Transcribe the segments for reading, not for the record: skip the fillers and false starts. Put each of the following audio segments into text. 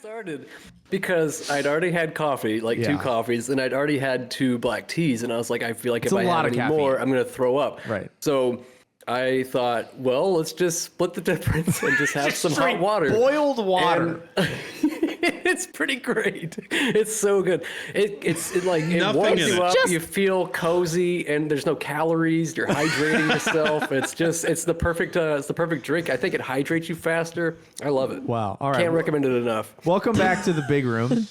started because I'd already had coffee, like 2 coffees, and I'd already had 2 black teas, and I was like, I feel like if I have any more, I'm going to throw up. Right. So I thought, well, let's just split the difference and just have some hot water. Boiled water. It's pretty great. It's so good. It warms you up. You feel cozy, and there's no calories. You're hydrating yourself. It's the perfect drink. I think it hydrates you faster. I love it. Wow. All right. Can't recommend it enough. Welcome back to the big room.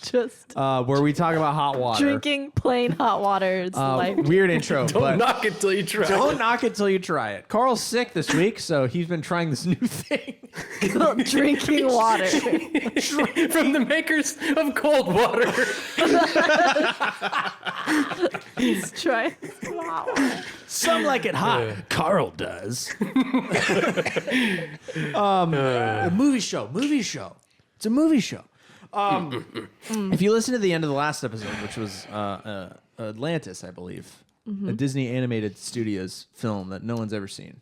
Where we talk about hot water. Drinking plain hot water. It's weird intro. Don't knock it till you try it. Don't knock it till you try it. Carl's sick this week, so he's been trying this new thing. Drinking water. From the makers of cold water. He's trying hot water. Some like it hot. Carl does. A movie show. It's a movie show. If you listen to the end of the last episode, which was Atlantis, I believe, a Disney animated studios film that no one's ever seen.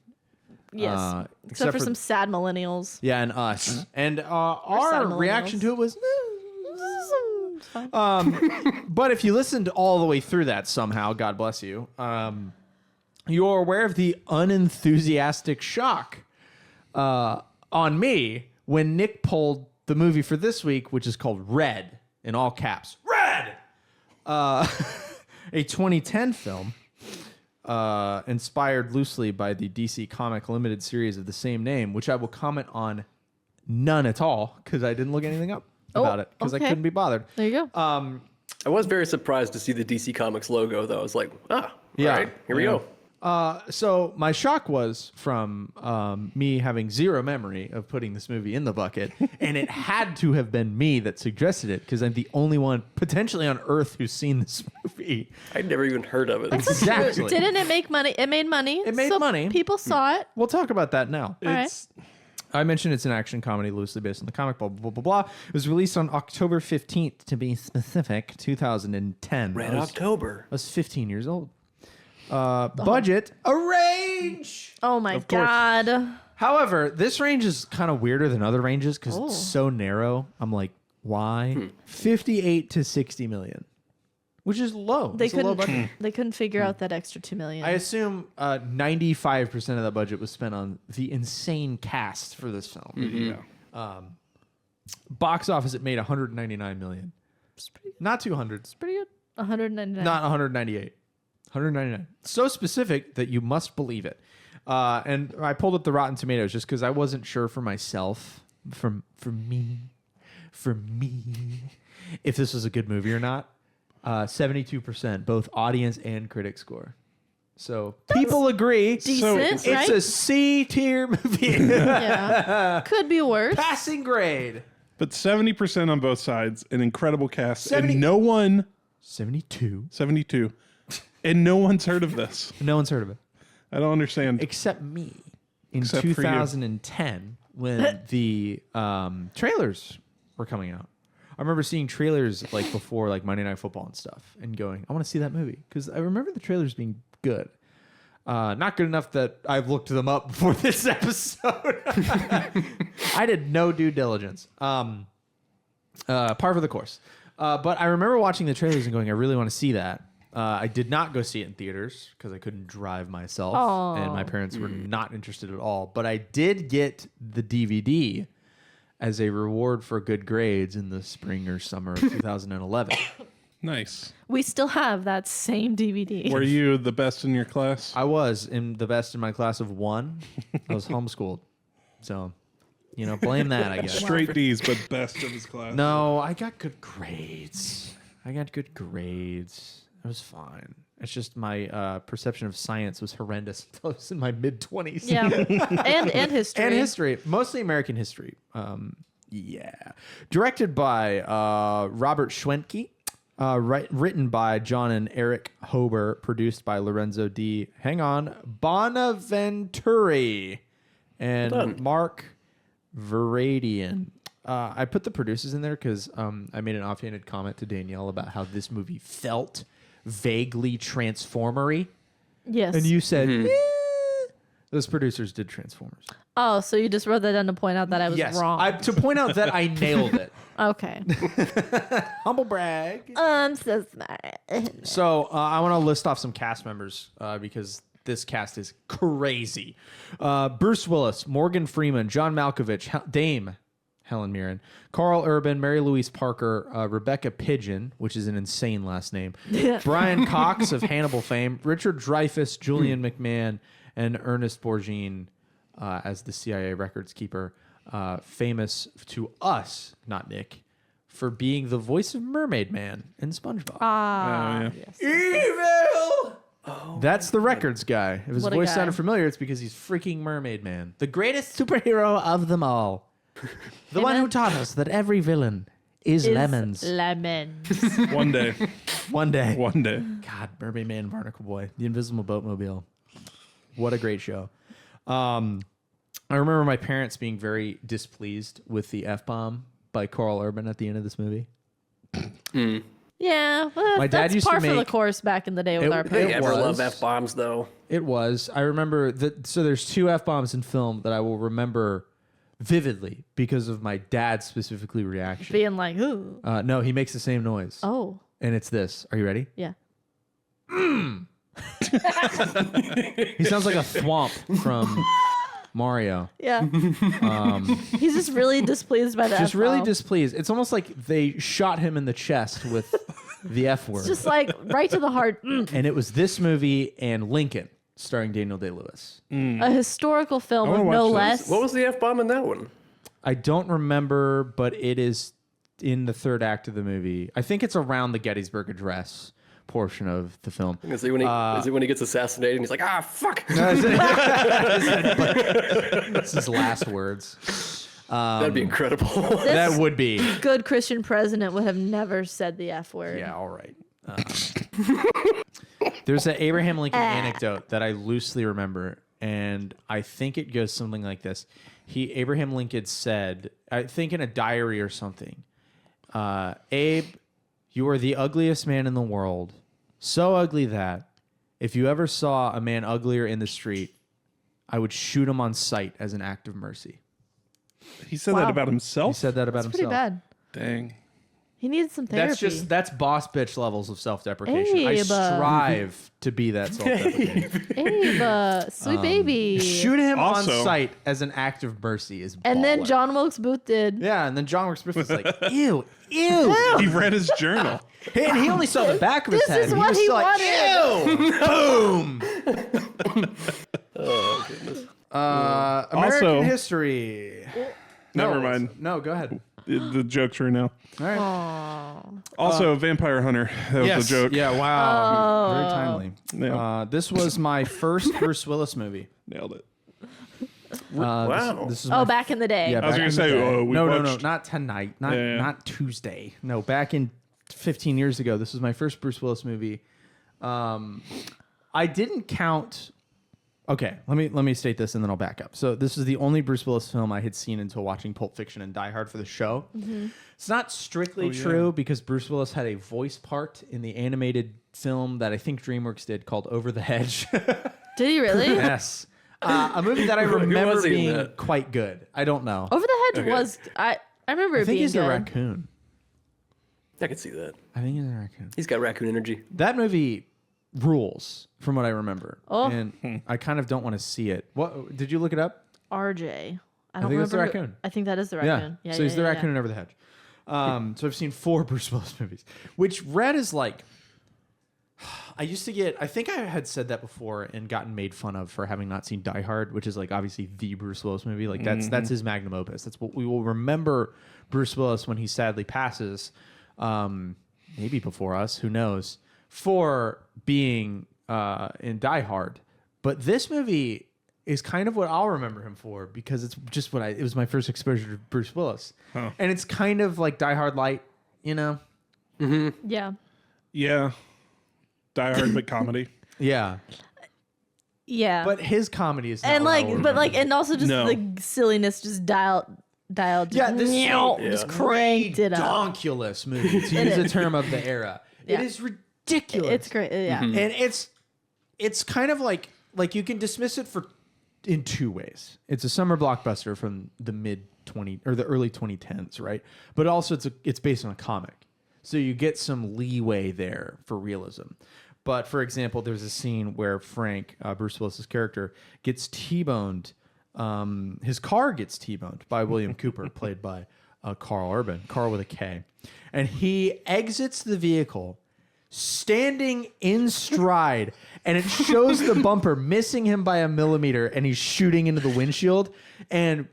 Yes, except for some sad millennials. Yeah, and us. And our reaction to it was... but if you listened all the way through that somehow, God bless you, you're aware of the unenthusiastic shock on me when Nick pulled the movie for this week, which is called Red, in all caps. Red! A 2010 film inspired loosely by the DC comic limited series of the same name, which I will comment on none at all because I didn't look anything up about it because I couldn't be bothered. There you go. I was very surprised to see the DC Comics logo, though. I was like, all right, here we go. So my shock was from me having zero memory of putting this movie in the bucket, and it had to have been me that suggested it because I'm the only one potentially on Earth who's seen this movie. I'd never even heard of it. Exactly. Didn't it make money? It made money. It made money. People saw it. We'll talk about that now. All right. I mentioned it's an action comedy loosely based on the comic, blah, blah, blah, blah. It was released on October 15th, to be specific, 2010. Red October. I was 15 years old. Budget, a range. Oh my God. However, this range is kind of weirder than other ranges because it's so narrow. I'm like, why? 58 to 60 million, which is low. They it's a low budget. They couldn't figure out that extra $2 million. I assume 95% of that budget was spent on the insane cast for this film. Mm-hmm. Box office, it made 199 million. Not 200. It's pretty good. 199. Not 198. 199. So specific that you must believe it. And I pulled up the Rotten Tomatoes just because I wasn't sure for myself, for me, if this was a good movie or not. 72%, both audience and critic score. So people agree. Decent, It's a C tier movie. Yeah. Could be worse. Passing grade. But 70% on both sides, an incredible cast, 70 and no one... 72. And no one's heard of this. No one's heard of it. I don't understand. Except me. In Except for you. 2010, when the trailers were coming out. I remember seeing trailers like before like Monday Night Football and stuff and going, I want to see that movie. Because I remember the trailers being good. Not good enough that I've looked them up before this episode. I did no due diligence. Par for the course. But I remember watching the trailers and going, I really want to see that. I did not go see it in theaters because I couldn't drive myself. And my parents were not interested at all. But I did get the DVD as a reward for good grades in the spring or summer of 2011. Nice. We still have that same DVD. Were you the best in your class? I was the best in my class of 1. I was homeschooled. So, blame that, I guess. Straight D's, but best of his class. No, I got good grades. It was fine. It's just my perception of science was horrendous until I was in my mid-20s. Yeah. and history. And history. Mostly American history. Directed by Robert Schwentke. Written by John and Eric Hober. Produced by Lorenzo D. Bonaventuri. And Mark Veradian. I put the producers in there because I made an offhanded comment to Danielle about how this movie felt vaguely Transformery. Yes. And you said, Those producers did Transformers. Oh, so you just wrote that down to point out that I was wrong. To point out that I nailed it. Okay. Humble brag. I'm so smart. So I want to list off some cast members because this cast is crazy. Bruce Willis, Morgan Freeman, John Malkovich, Dame Helen Mirren, Carl Urban, Mary Louise Parker, Rebecca Pidgeon, which is an insane last name, Brian Cox of Hannibal fame, Richard Dreyfuss, Julian McMahon, and Ernest Borgnine as the CIA records keeper, famous to us, not Nick, for being the voice of Mermaid Man in SpongeBob. Yes. Evil! That's the records guy. If his What a voice guy. sounded familiar, it's because he's freaking Mermaid Man. The greatest superhero of them all. The one who taught us that every villain is lemons. Lemons. One day. One day. One day. God, Mermaid Man, Barnacle Boy, The Invisible Boatmobile. What a great show. I remember my parents being very displeased with the F-bomb by Carl Urban at the end of this movie. Yeah. Well, My dad that's used to par for the make- course back in the day with our They parents. ever was. love F-bombs, though. It was. I remember that. So there's 2 F-bombs in film that I will remember vividly because of my dad's specifically reaction. Being like, ooh. No, he makes the same noise. Oh. And it's this. Are you ready? Yeah. He sounds like a thwomp from Mario. Yeah. He's just really displeased by that. Just really displeased. It's almost like they shot him in the chest with the F word. It's just like right to the heart. And it was this movie and Lincoln, starring Daniel Day-Lewis. A historical film, wanna no watch less. What was the F-bomb in that one? I don't remember, but it is in the 3rd act of the movie. I think it's around the Gettysburg Address portion of the film. Is it when he gets assassinated and he's like, fuck. That's his last words. That'd be incredible. That would be. Good Christian president would have never said the F word. Yeah, all right. There's an Abraham Lincoln anecdote that I loosely remember, and I think it goes something like this. Abraham Lincoln said, I think in a diary or something, Abe, you are the ugliest man in the world. So ugly that if you ever saw a man uglier in the street, I would shoot him on sight as an act of mercy. He said Wow. that about He himself? said that about It's pretty himself. bad. Dang. He needed some therapy. That's boss bitch levels of self-deprecation. I Abe. strive to be that self-deprecating. Abe, sweet baby. Shoot him Also- on sight as an act of mercy is And then baller. John Wilkes Booth did. Yeah, and then John Wilkes Booth was like, ew, ew. He read his journal. And he only saw the back of his This head. is and what he he was like, ew. Boom. Oh, goodness. American Also- history. Never mind. No, go ahead. The joke's true now. All right. Aw. Also, Vampire Hunter. That was a joke. Yeah, wow. Very timely. Yeah. This was my first Bruce Willis movie. Nailed it. Wow. This is Oh, my back in the day. Yeah, I was back going in to the say, day. we no, watched... not tonight, Yeah. not Tuesday. No, back in 15 years ago. This was my first Bruce Willis movie. I didn't count. Okay, let me state this and then I'll back up. So this is the only Bruce Willis film I had seen until watching Pulp Fiction and Die Hard for the show. Mm-hmm. It's not strictly true because Bruce Willis had a voice part in the animated film that I think DreamWorks did called Over the Hedge. Did he really? Yes. A movie that I Who remember was he in being that? quite good. I don't know. Over the Hedge Okay. was I remember I it think being he's good. the raccoon. I can see that. I think he's the raccoon. He's got raccoon energy. That movie rules from what I remember. Oh. And I kind of don't want to see it. What did you look it up? RJ. I think don't that's the remember. raccoon. I think that is the raccoon. Yeah. So he's the raccoon in Over the Hedge. So I've seen 4 Bruce Willis movies, which Red is like. I used to get. I think I had said that before and gotten made fun of for having not seen Die Hard, which is like obviously the Bruce Willis movie. Like that's his magnum opus. That's what we will remember Bruce Willis when he sadly passes. Maybe before us, who knows? For being in Die Hard, but this movie is kind of what I'll remember him for because it's just it was my first exposure to Bruce Willis, and it's kind of like Die Hard light, you know? Yeah. Yeah. Die Hard, but comedy. Yeah, Yeah. but his comedy is not and what I like, will but remember. like, and also just No. the silliness just dialed. Yeah, this just cranked it up. donkulous movie, to use a term of the era. Yeah. It is ridiculous. It's great. Yeah. And it's kind of like you can dismiss it for in two ways. It's a summer blockbuster from the the early 2010s, right? But also it's based on a comic. So you get some leeway there for realism. But for example, there's a scene where Frank, Bruce Willis's character, gets T-boned. His car gets T-boned by William Cooper, played by Carl Urban, Carl with a K. And he exits the vehicle standing in stride, and it shows the bumper missing him by a millimeter, and he's shooting into the windshield. And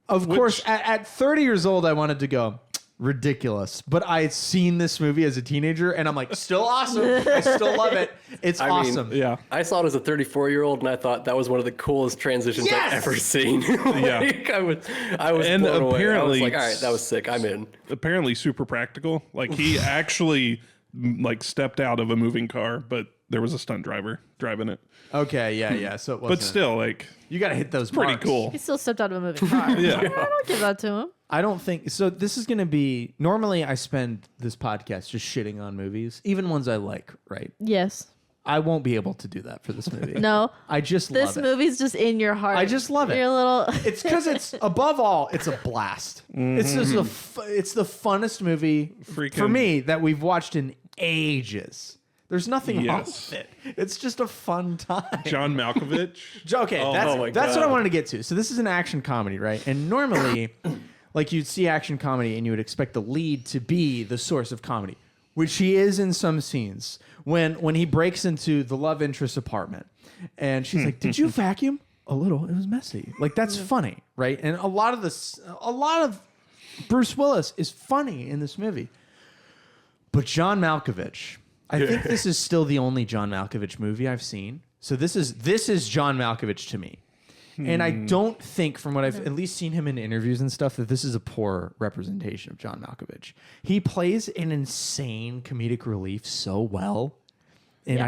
of course, at 30 years old, I wanted to go, ridiculous. But I had seen this movie as a teenager, and I'm like, still awesome. I still love it. It's awesome. Yeah. I saw it as a 34-year-old, and I thought that was one of the coolest transitions I've ever seen. Yeah. I was And blown away. I apparently- was like, all right, that was sick. I'm in. Apparently super practical. Like he actually like stepped out of a moving car, but there was a stunt driver driving it. Okay, yeah. So it wasn't. But still, like, you got to hit those pretty marks. cool. He still stepped out of a moving car. Yeah. I don't give that to him. I don't think so. This is going to be normally I spend this podcast just shitting on movies, even ones I like, right? Yes. I won't be able to do that for this movie. No. I just This love it. movie's just in your heart. I just love it. You're a little. It's because it's above all, it's a blast. It's just it's the funnest movie for me that we've watched in ages. There's nothing wrong with it. It's just a fun time. John Malkovich. Okay, that's my what I God. wanted to get to. So this is an action comedy, right? And normally, like you'd see action comedy and you would expect the lead to be the source of comedy, which he is in some scenes. When he breaks into the love interest's apartment and she's like, "Did you vacuum?" A little. It was messy. Like that's funny, right? And a lot of Bruce Willis is funny in this movie. But John Malkovich, I think this is still the only John Malkovich movie I've seen. So this is John Malkovich to me. And I don't think, from what I've at least seen him in interviews and stuff, that this is a poor representation of John Malkovich. He plays an insane comedic relief so well. And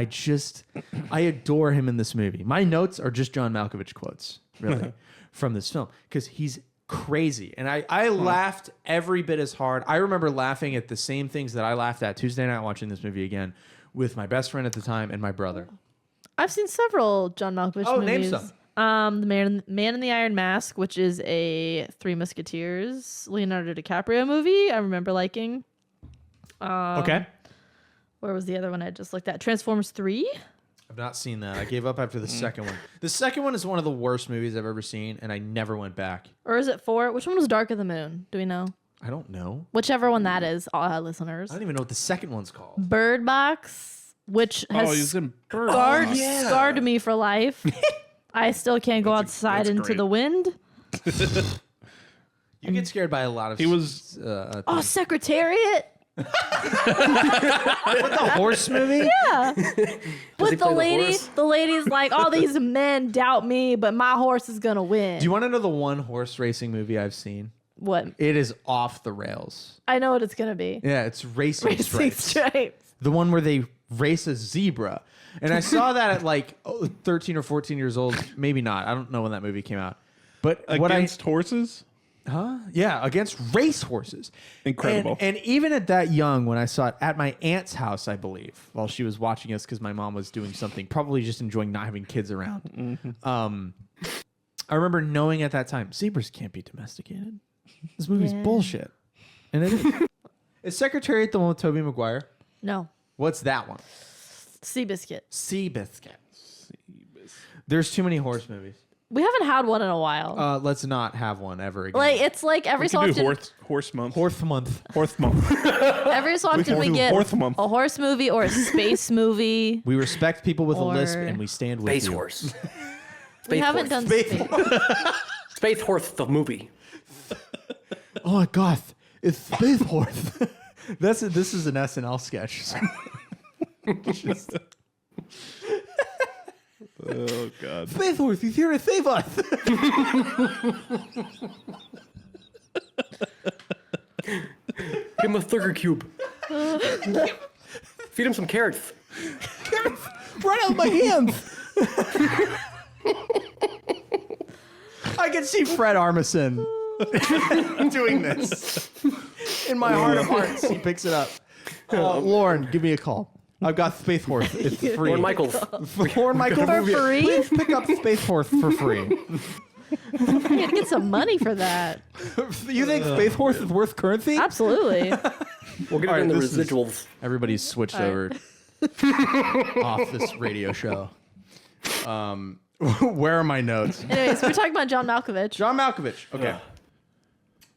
I adore him in this movie. My notes are just John Malkovich quotes, really, from this film. Because he's crazy. And I laughed every bit as hard. I remember laughing at the same things that I laughed at Tuesday night watching this movie again with my best friend at the time and my brother. I've seen several John Malkovich movies. Name some. The Man in the Iron Mask, which is a Three Musketeers Leonardo DiCaprio movie. I remember liking. Okay. Where was the other one I just looked at? Transformers 3. I've not seen that. I gave up after the second one. The second one is one of the worst movies I've ever seen, and I never went back. Or is it 4? Which one was Dark of the Moon? Do we know? I don't know. Whichever one that is, listeners. I don't even know what the second one's called. Bird Box, which has he's in Bird scarred me for life. I still can't go outside into great. the wind. You get scared by a lot of. He was. Secretariat. With the horse movie? Yeah. With the lady, horse? the lady's like, all these men doubt me, but my horse is gonna win. Do you want to know the one horse racing movie I've seen? What? It is off the rails. I know what it's gonna be. Yeah, it's Racing Stripes. Stripes. The one where they race a zebra. And I saw that at like 13 or 14 years old. Maybe not. I don't know when that movie came out. But Against horses? Yeah, against race horses. Incredible. And even at that young, when I saw it at my aunt's house, I believe, while she was watching us because my mom was doing something, probably just enjoying not having kids around. I remember knowing at that time, zebras can't be domesticated. This movie's bullshit. And it is. Is Secretariat the one with Tobey Maguire? No. What's that one? Seabiscuit. Seabiscuit. There's too many horse movies. We haven't had one in a while. Let's not have one ever again. Like it's like every so We often. do horse month. Horse month. Horse month. Every so often we do get horse month. a horse movie or a space movie. We respect people with a lisp, Or- and we stand with Space you. Horse. We haven't done space. Space Horse, the movie. Oh my god, it's Space Horse. This is an SNL sketch. Oh god. Space Horse, he's here to save us. Give him a Thugger cube. Feed him some carrots. Right out of my hands. I can see Fred Armisen doing this. In my heart of hearts, he picks it up. Lauren, give me a call. I've got Space Horse. It's free. Lorne Michaels. Lorne Michaels. For free? Please pick up Space Horse for free. I gotta get some money for that. You think Space Horse is worth currency? Absolutely. We'll get it in the residuals. Everybody's switched over off this radio show. Where are my notes? Anyways, we're talking about John Malkovich. John Malkovich. Okay.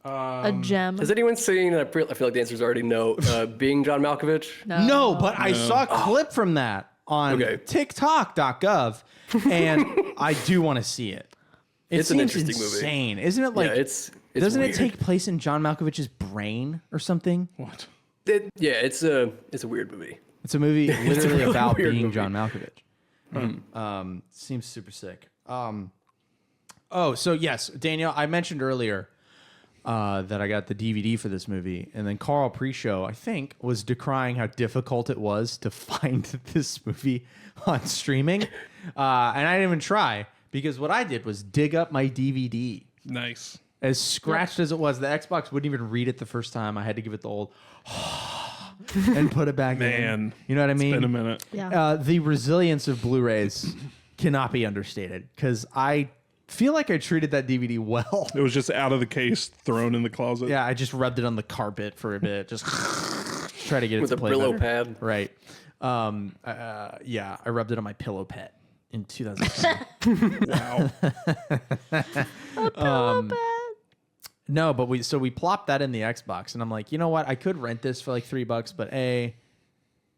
A gem. Has anyone seen, I feel like the answer is already no, Being John Malkovich? No, but I saw a clip from that on TikTok.gov, and I do want to see it. It's an interesting movie. Insane, isn't it? Like, it's doesn't weird. it take place in John Malkovich's brain or something? What? It's a weird movie. It's a movie literally really about weird being movie. John Malkovich. Seems super sick. So yes, Danielle, I mentioned earlier that I got the DVD for this movie, and then Carl pre-show, I think, was decrying how difficult it was to find this movie on streaming, and I didn't even try because what I did was dig up my DVD. Nice. As scratched as it was, the Xbox wouldn't even read it the first time. I had to give it the old and put it back in. You know what I mean? It's been a minute. Yeah. The resilience of Blu-rays cannot be understated because I feel like I treated that DVD well. It was just out of the case, thrown in the closet. Yeah, I just rubbed it on the carpet for a bit, just try to get it With to a play Brillo better. pad. Right. Yeah, I rubbed it on my pillow pet in 2010. Wow. No, but we plopped that in the Xbox, and I'm like, you know what? I could rent this for like $3, but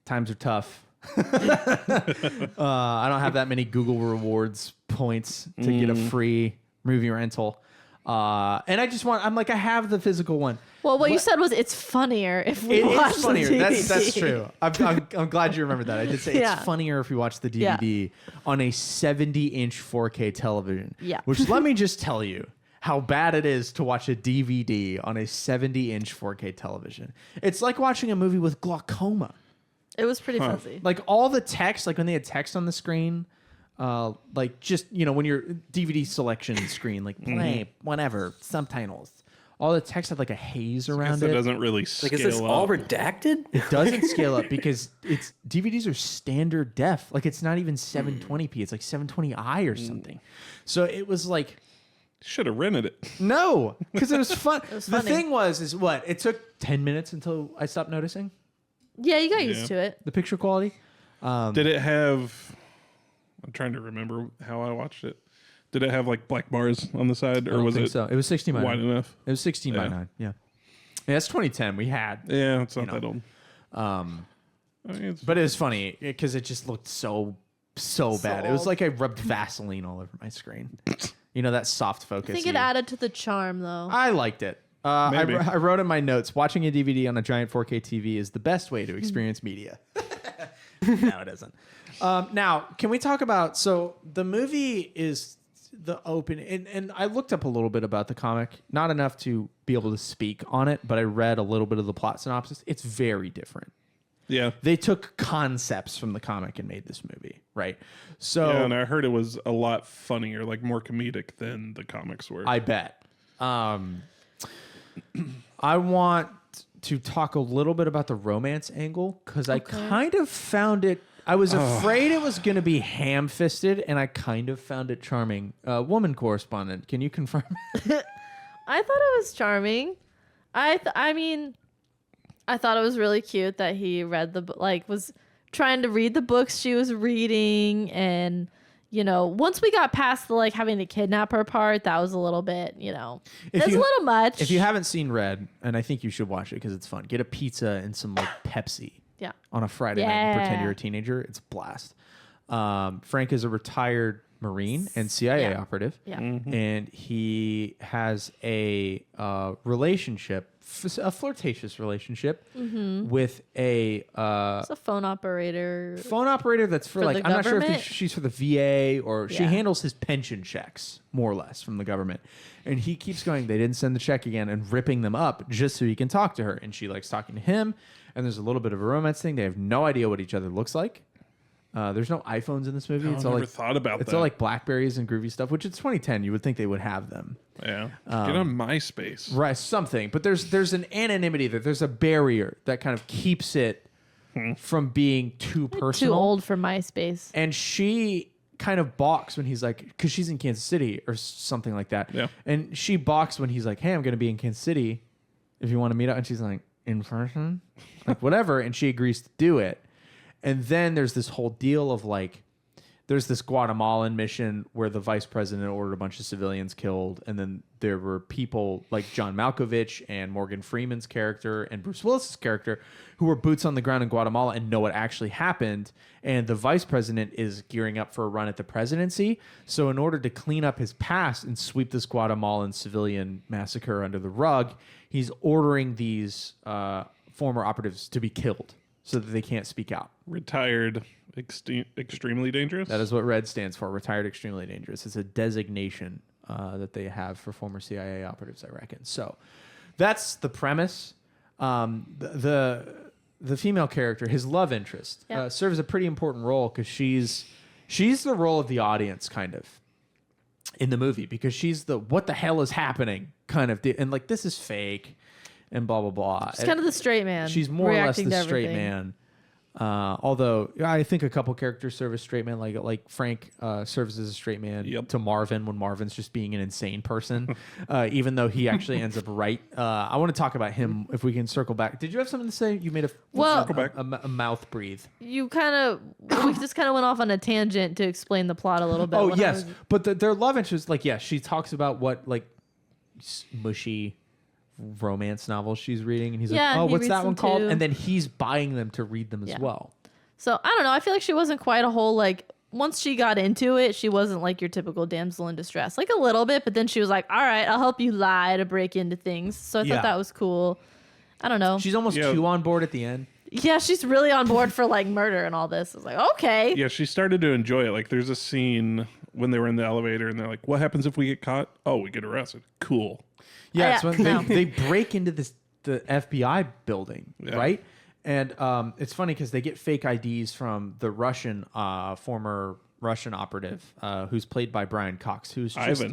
times are tough. I don't have that many Google rewards points to get a free movie rental. And I'm like, I have the physical one. Well, what you said was it's funnier if we It watch is funnier. the DVD. That's true. I'm glad you remembered that. I did say Yeah. it's funnier if we watch the DVD on a 70-inch 4K television. Yeah. Which let me just tell you how bad it is to watch a DVD on a 70-inch 4K television. It's like watching a movie with glaucoma. It was pretty fuzzy. Like all the text, like when they had text on the screen, like just, when your DVD selection screen, like play, whatever, subtitles. All the text had like a haze around It it. doesn't really scale Like, is this up. all redacted? It doesn't scale up because DVDs are standard def. Like it's not even 720p. It's like 720i or something. So it was like, Should have rented it. no, because it was fun. was The funny. thing is what? It took 10 minutes until I stopped noticing Yeah, you got used to it. the picture quality. Did it have? I'm trying to remember how I watched it. Did it have like black bars on the side, I or don't was think it so. It was 16 by wide 9. enough? It was 16 by Yeah. 9. Yeah. Yeah, it's 2010. We had. Yeah, it's not know. that old. I mean, it's, But it was funny because it just looked so bad. It was old. like I rubbed Vaseline all over my screen. That soft focus. I think it added to the charm, though. I liked it. I Maybe. wrote in my notes, watching a DVD on a giant 4K TV is the best way to experience media. No, it isn't. Now, can we talk about, so the movie is the open, and I looked up a little bit about the comic, not enough to be able to speak on it, but I read a little bit of the plot synopsis. It's very different. yeah. They took concepts from the comic and made this movie, right? So Yeah, and I heard it was a lot funnier, like more comedic than the comics were. I bet. I want to talk a little bit about the romance angle because I kind of found it. I was afraid it was going to be ham-fisted, and I kind of found it charming. Woman correspondent, can you confirm? I thought it was charming. I mean, I thought it was really cute that he read was trying to read the books she was reading, and once we got past the having to kidnap her part, that was a little bit, that's a little much. If you haven't seen Red, and I think you should watch it because it's fun, get a pizza and some Pepsi. Yeah. On a Friday night and pretend Yeah. you're a teenager. It's a blast. Frank is a retired Marine and CIA Yeah. operative. Yeah. And he has a relationship, a flirtatious relationship with a It's a phone operator. phone operator that's for For the I'm not sure if government? she's for the VA or she Yeah. handles his pension checks, more or less, from the government. And he keeps going, they didn't send the check again, and ripping them up just so he can talk to her. And she likes talking to him. And there's a little bit of a romance thing. They have no idea what each other looks like. There's no iPhones in this movie. Oh, It's I all never like thought about it's that. all like Blackberries and groovy stuff, which it's 2010. You would think they would have them. Yeah. Get on MySpace. Right, something. But there's an anonymity there. There's a barrier that kind of keeps it from being too personal. Too old for MySpace. And she kind of balks when he's like, because she's in Kansas City or something like that. Yeah. And she balks when he's like, hey, I'm going to be in Kansas City if you want to meet up. And she's like, in person? Like, whatever. And she agrees to do it. And then there's this whole deal of like, there's this Guatemalan mission where the vice president ordered a bunch of civilians killed. And then there were people like John Malkovich and Morgan Freeman's character and Bruce Willis's character who were boots on the ground in Guatemala and know what actually happened. And the vice president is gearing up for a run at the presidency. So in order to clean up his past and sweep this Guatemalan civilian massacre under the rug, he's ordering these former operatives to be killed so that they can't speak out. Retired, extremely dangerous. That is what RED stands for, retired extremely dangerous. It's a designation that they have for former CIA operatives, I reckon. So that's the premise. The female character, his love interest, serves a pretty important role because she's the role of the audience kind of in the movie, because she's the what the hell is happening kind of and like this is fake and blah blah blah. She's kind of the straight man. She's more or less the straight everything. man. Although I think a couple characters serve as straight man, like Frank serves as a straight man to Marvin when Marvin's just being an insane person, even though he actually ends up right. I want to talk about him if we can circle back. Did you have something to say? You made a mouth breathe. We just kind of went off on a tangent to explain the plot a little bit. Oh yes, but their love interest, like she talks about what like mushy romance novels she's reading, and he's like, oh, what's that one called? And then he's buying them to read them as well. So I don't know, I feel like she wasn't quite a whole like, once she got into it, she wasn't like your typical damsel in distress, like a little bit, but then she was like, all right, I'll help you lie to break into things. So I thought that was cool. I don't know, she's almost too on board at the end. Yeah, she's really on board for like murder and all this. I was like, okay. Yeah, she started to enjoy it. Like there's a scene when they were in the elevator and they're like, what happens if we get caught? Oh, we get arrested. Cool. Yeah, it's when they break into the FBI building, right? And it's funny because they get fake IDs from the former Russian operative, who's played by Brian Cox, who's just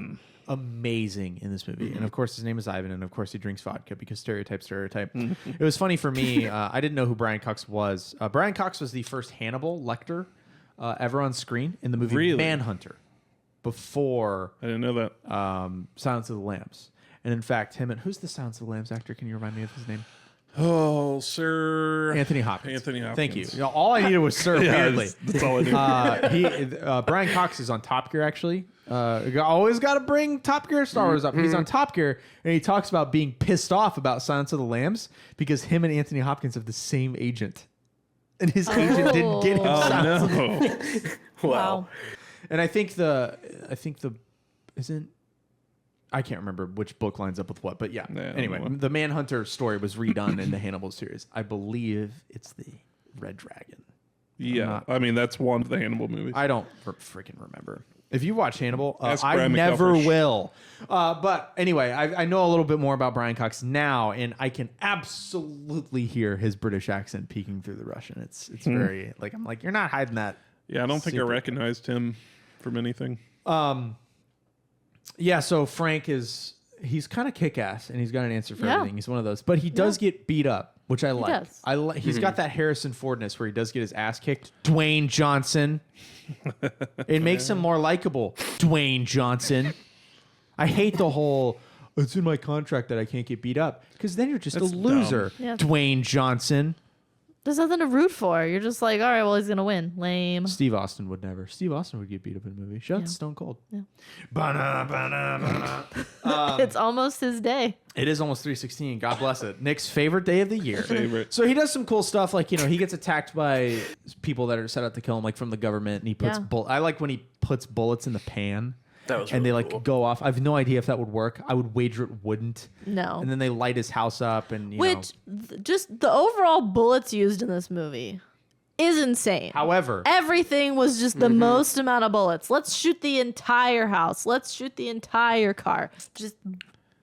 amazing in this movie. And of course, his name is Ivan, and of course, he drinks vodka because stereotype. It was funny for me. I didn't know who Brian Cox was. Brian Cox was the first Hannibal Lecter ever on screen in the movie Manhunter, before I didn't know that. Silence of the Lambs. And in fact, who's the Silence of the Lambs actor? Can you remind me of his name? Oh, Sir Anthony Hopkins. Anthony Hopkins. Thank you. All I needed was Sir. Weirdly, that's all I knew. Brian Cox is on Top Gear. Actually, always got to bring Top Gear Star Wars up. He's on Top Gear, and he talks about being pissed off about Silence of the Lambs because him and Anthony Hopkins have the same agent, and his agent didn't get him. Oh no! Wow. And I think I can't remember which book lines up with what, but anyway, the Manhunter story was redone in the Hannibal series. I believe it's the Red Dragon. Yeah, I mean that's one of the Hannibal movies. I don't freaking remember. If you watch Hannibal, I never will. But anyway, I know a little bit more about Brian Cox now, and I can absolutely hear his British accent peeking through the Russian. It's very like, I'm like, you're not hiding that. Yeah, I don't think I recognized him from anything. Yeah, so Frank he's kind of kick-ass, and he's got an answer for everything. He's one of those. But he does get beat up, which I like. He's got that Harrison Fordness where he does get his ass kicked. Dwayne Johnson. It makes him more likable. Dwayne Johnson. I hate the whole, it's in my contract that I can't get beat up, because then you're just a loser. Yeah. Dwayne Johnson. There's nothing to root for. You're just like, all right, well, he's going to win. Lame. Steve Austin would never. Steve Austin would get beat up in a movie. Shout out to Stone Cold. Yeah. It's almost his day. It is almost 3/16. God bless it. Nick's favorite day of the year. Favorite. So he does some cool stuff. Like, he gets attacked by people that are set out to kill him, like from the government. And he puts I like when he puts bullets in the pan. That was and really they cool. Go off. I have no idea if that would work. I would wager it wouldn't. No. And then they light his house up, and just the overall bullets used in this movie is insane. However, everything was just the most amount of bullets. Let's shoot the entire house. Let's shoot the entire car. Just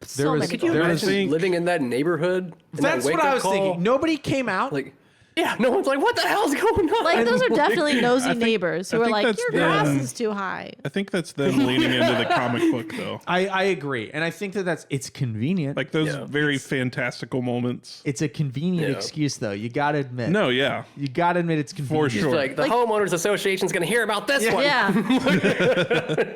so many. Could you imagine living in that neighborhood? That's what I was thinking. Nobody came out. Like, Yeah, no one's like, what the hell's going on? Like those are definitely nosy neighbors who are like, that's your grass is too high. I think that's them leaning into the comic book, though. I agree, and I think it's convenient. Like those very fantastical moments. It's a convenient excuse, though. You gotta admit. No, yeah, You gotta admit it's convenient. for sure. Like the homeowners association's gonna hear about this one. Yeah.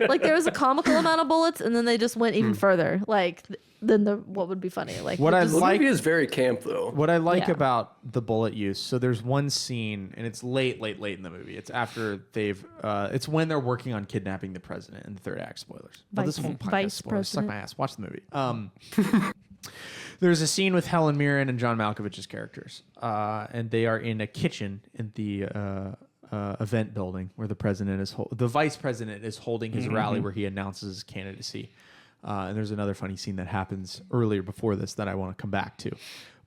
Like there was a comical amount of bullets, and then they just went even further. Like than what would be funny. Like What I The like movie is very camp though. What I like Yeah. about the bullet use, so there's one scene, and it's late in the movie. It's after it's when they're working on kidnapping the president in the third act. Spoilers. Well, this whole podcast Vice spoilers. Suck president. my ass. Watch the movie. There's a scene with Helen Mirren and John Malkovich's characters, and they are in a kitchen in the event building where the vice president is holding his rally where he announces his candidacy. And there's another funny scene that happens earlier before this that I want to come back to.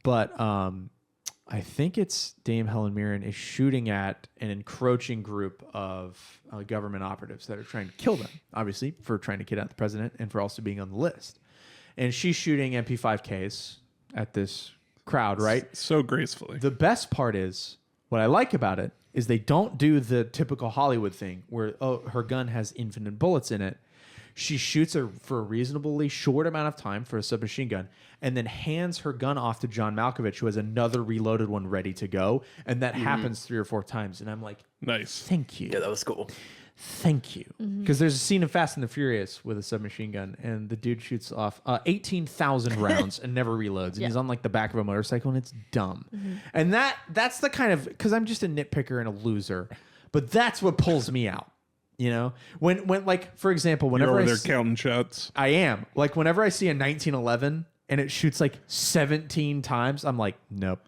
But I think it's Dame Helen Mirren is shooting at an encroaching group of government operatives that are trying to kill them, obviously, for trying to kidnap the president and for also being on the list. And she's shooting MP5Ks at this crowd, right? So gracefully. The best part is, what I like about it, is they don't do the typical Hollywood thing where her gun has infinite bullets in it. She shoots her for a reasonably short amount of time for a submachine gun and then hands her gun off to John Malkovich, who has another reloaded one ready to go. And that happens 3 or 4 times. And I'm like, Nice. thank you. Yeah, that was cool. Thank you. Because there's a scene in Fast and the Furious with a submachine gun, and the dude shoots off 18,000 rounds and never reloads. And he's on like the back of a motorcycle, and it's dumb. And that's the kind of, because I'm just a nitpicker and a loser, but that's what pulls me out. You know, when like, for example, You're whenever over there counting shots. I am like, whenever I see a 1911 and it shoots like 17 times, I'm like, nope.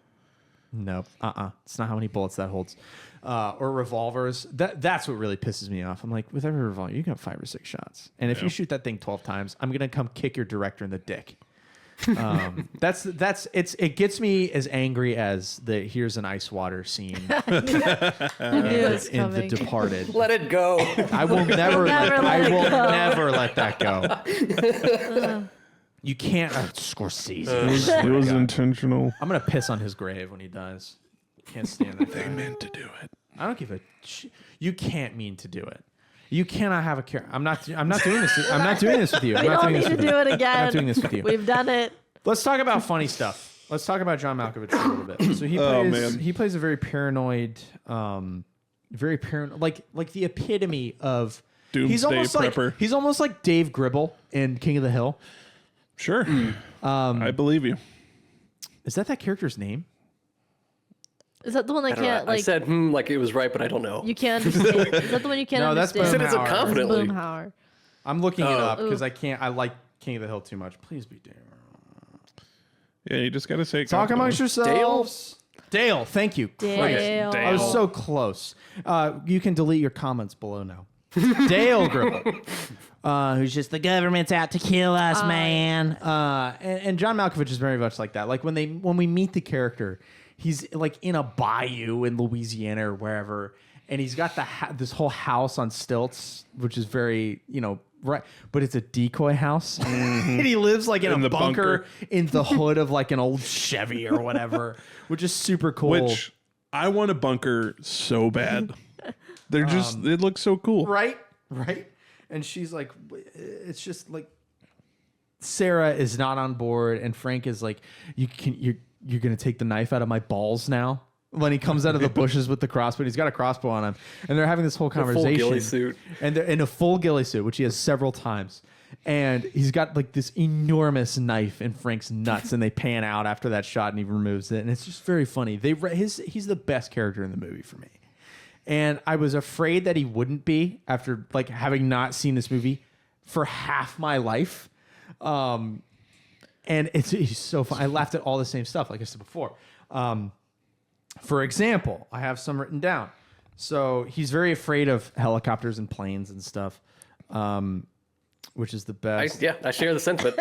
It's not how many bullets that holds. Or revolvers. That's what really pisses me off. I'm like, with every revolver, you got 5 or 6 shots. And if you shoot that thing 12 times, I'm going to come kick your director in the dick. It gets me as angry as the here's an ice water scene in The Departed. Let it go. I will never never let that go. You can't Scorsese. It was intentional. I'm gonna piss on his grave when he dies. Can't stand that They guy. meant to do it. I don't give a you can't mean to do it. You cannot have a care. I'm not doing this. I'm not doing this with you. I'm We not don't doing need this to with you. do it I'm again. not doing this with you. We've done it. Let's talk about funny stuff. Let's talk about John Malkovich for a little bit. So he plays a very paranoid, like the epitome of Doomsday prepper. He's almost like Dave Gribble in King of the Hill. Sure. I believe you. Is that character's name? Is that the one that I don't know. can't I like? said like it was right, but I don't know. You can't understand. Is that the one you can't No, that's understand? You said it so Boomhauer. confidently. Boomhauer. I'm looking it up Ooh. because I can't. I like King of the Hill too much. Please be Dave. Yeah, you just got to say it Talk amongst confidently. yourselves. Dale, thank you. Christ. Dale. I was so close. You can delete your comments below now. Dale Gribble, who's just the government's out to kill us, man. And John Malkovich is very much like that. Like when we meet the character, he's like in a bayou in Louisiana or wherever, and he's got this whole house on stilts, which is very right, but it's a decoy house, and he lives like in a the bunker bunker. in the hood of like an old Chevy or whatever, which is super cool. Which I want a bunker so bad. They're just, it looks so cool. Right. And she's like, it's just like Sarah is not on board, and Frank is like, you're gonna take the knife out of my balls now. When he comes out of the bushes with the crossbow, he's got a crossbow on him, and they're having this whole conversation. Full ghillie suit. And they're in a full ghillie suit, which he has several times. And he's got like this enormous knife in Frank's nuts, and they pan out after that shot, and he removes it, and it's just very funny. He's the best character in the movie for me. And I was afraid that he wouldn't be after like having not seen this movie for half my life. And he's so fun. I laughed at all the same stuff, like I said before. For example, I have some written down. So he's very afraid of helicopters and planes and stuff, which is the best. I share the sentiment.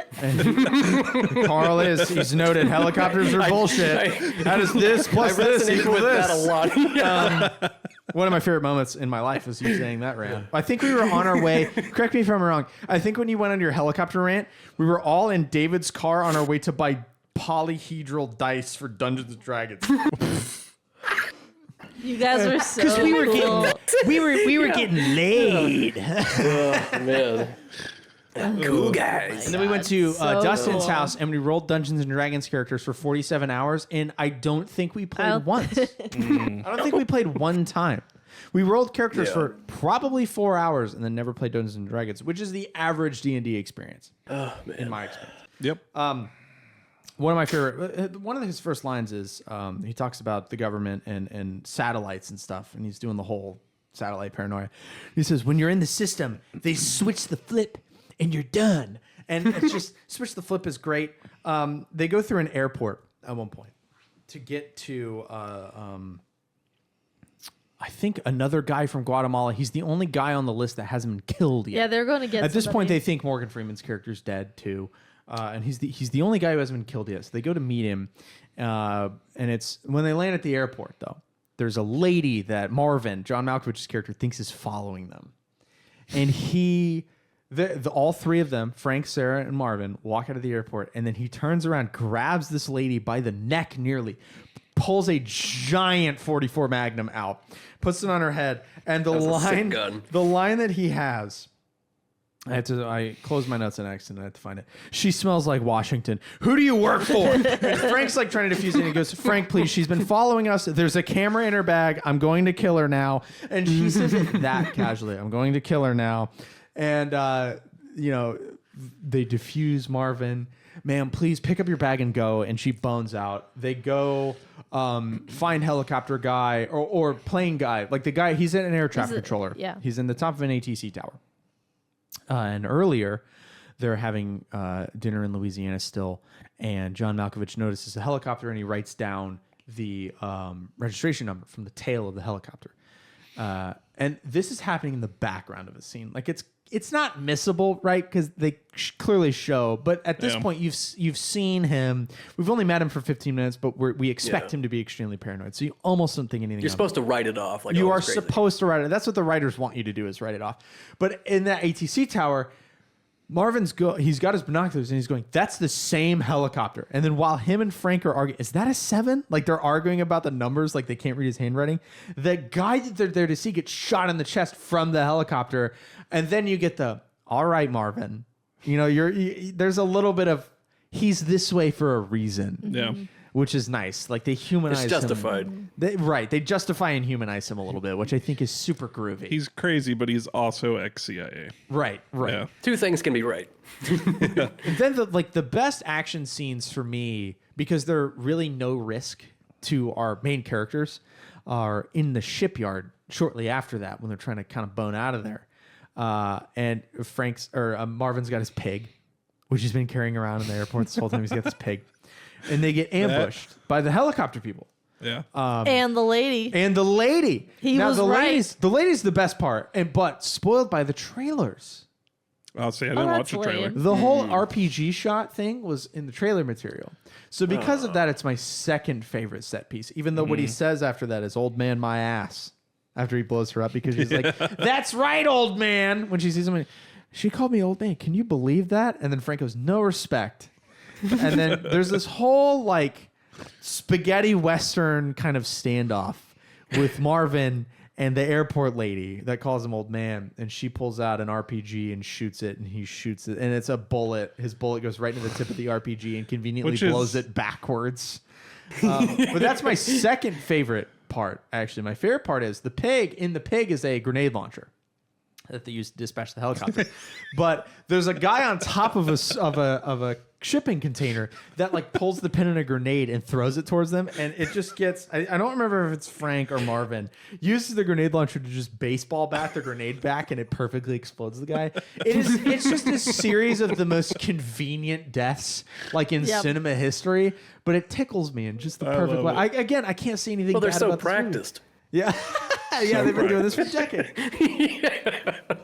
Carl he's noted helicopters are bullshit. How does this plus I this resonate equal with this? that a lot. One of my favorite moments in my life was you saying that rant. I think we were on our way. Correct me if I'm wrong. I think when you went on your helicopter rant, we were all in David's car on our way to buy polyhedral dice for Dungeons and Dragons. You guys were so Because we were cool. getting laid. Oh, man. Cool guys. And then we went to So Dustin's cool. house and we rolled Dungeons and Dragons characters for 47 hours, and I don't think we played once. I don't think we played one time. We rolled characters for probably 4 hours and then never played Dungeons and Dragons, which is the average D&D experience. Oh, man. In my experience. Yep. One of my favorite, one of his first lines is he talks about the government and satellites and stuff, and he's doing the whole satellite paranoia. He says, when you're in the system, they switch the flip and you're done. And it's just, switch the flip is great. They go through an airport at one point to get to, I think, another guy from Guatemala. He's the only guy on the list that hasn't been killed yet. Yeah, they're going to get At this point, somebody. they think Morgan Freeman's character's dead too, and he's the only guy who hasn't been killed yet. So they go to meet him, and it's when they land at the airport though. There's a lady that Marvin, John Malkovich's character, thinks is following them, and all three of them, Frank, Sarah, and Marvin, walk out of the airport, and then he turns around, grabs this lady by the neck nearly, pulls a giant 44 Magnum out, puts it on her head, and the line that he has, I closed my notes on accident. I had to find it. She smells like Washington. Who do you work for? And Frank's like trying to defuse it. And he goes, Frank, please. She's been following us. There's a camera in her bag. I'm going to kill her now. And she says it that casually. I'm going to kill her now. And, they defuse Marvin. Ma'am, please pick up your bag and go. And she bones out. They go find helicopter guy or plane guy. Like the guy, he's an air traffic controller. Yeah. He's in the top of an ATC tower. And earlier, they're having dinner in Louisiana still, and John Malkovich notices a helicopter, and he writes down the registration number from the tail of the helicopter. And this is happening in the background of a scene. Like it's not missable, right? Because they clearly show. But at this point, you've seen him. We've only met him for 15 minutes, but we expect him to be extremely paranoid. So you almost don't think anything. You're supposed to write it off. Like, you are supposed to write it. That's what the writers want you to do, is write it off. But in that ATC tower, he's got his binoculars and he's going, that's the same helicopter. And then while him and Frank are arguing, is that a 7? Like they're arguing about the numbers, like they can't read his handwriting. The guy that they're there to see gets shot in the chest from the helicopter. And then you get all right, Marvin, there's a little bit of, he's this way for a reason. Yeah. Which is nice. Like they humanize It's justified. him. They justify and humanize him a little bit, which I think is super groovy. He's crazy, but he's also ex-CIA. Right. Yeah. Two things can be right. And then the best action scenes for me, because they're really no risk to our main characters, are in the shipyard shortly after that when they're trying to kind of bone out of there. And Marvin's got his pig, which he's been carrying around in the airport this whole time. He's got this pig. And they get ambushed by the helicopter people. Yeah. And the lady. He was right. The lady's the best part, but spoiled by the trailers. I'll say I didn't watch the trailer. lame. The whole RPG shot thing was in the trailer material. So because of that, it's my second favorite set piece, even though what he says after that is "old man, my ass," after he blows her up, because she's like, "That's right, old man." When she sees him, she called me old man. Can you believe that? And then Frank goes, "No respect." And then there's this whole like spaghetti western kind of standoff with Marvin and the airport lady that calls him old man, and she pulls out an RPG and shoots it, and he shoots it, and it's a bullet. His bullet goes right into the tip of the RPG and conveniently blows it backwards. But that's my second favorite part. Actually, my favorite part is the pig. In the pig is a grenade launcher that they use to dispatch the helicopter. But there's a guy on top of a shipping container that like pulls the pin in a grenade and throws it towards them, and it just gets, I don't remember if it's Frank or Marvin, uses the grenade launcher to just baseball bat the grenade back, and it perfectly explodes the guy. It's just a series of the most convenient deaths like in cinema history, but it tickles me in just the perfect way. I can't see anything bad Well, they're so about this movie. practiced. Yeah. Yeah, they've been doing this for decades.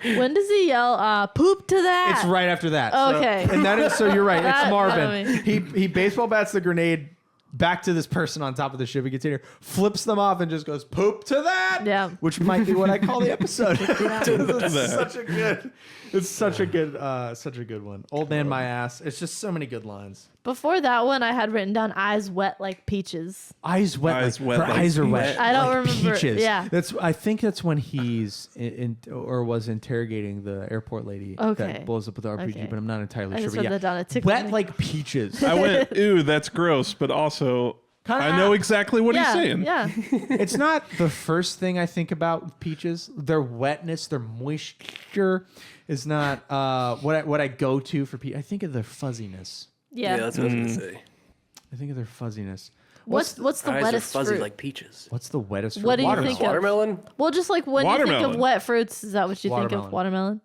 When does he yell, poop to that? It's right after that. Okay. So, and that is, so you're right. It's That- Marvin. He baseball bats the grenade back to this person on top of the shipping container, flips them off, and just goes, poop to that. Yeah. Which might be what I call the episode. It's such a good one. Old man, my ass. It's just so many good lines. Before that one, I had written down eyes wet like peaches. Eyes wet. Eyes like, wet her like eyes are peach. wet. I don't like remember. Peaches. Yeah. I think that's when he's or was interrogating the airport lady Okay. that blows up with the RPG, Okay. but I'm not entirely I sure. just But wrote that down. It tickled wet me. like peaches. I went, ooh, that's gross, but also I know exactly what he's saying. Yeah. It's not the first thing I think about with peaches. Their wetness, their moisture is not what I go to for peach. I think of their fuzziness. Yeah. that's what I was gonna say. I think of their fuzziness. What's the Eyes are wettest fuzzy fruit? like peaches. What's the wettest? What do you Watermelon. think of? Watermelon. Well, just like when you think of Watermelon. wet fruits, is that what you think Watermelon. of? Watermelon.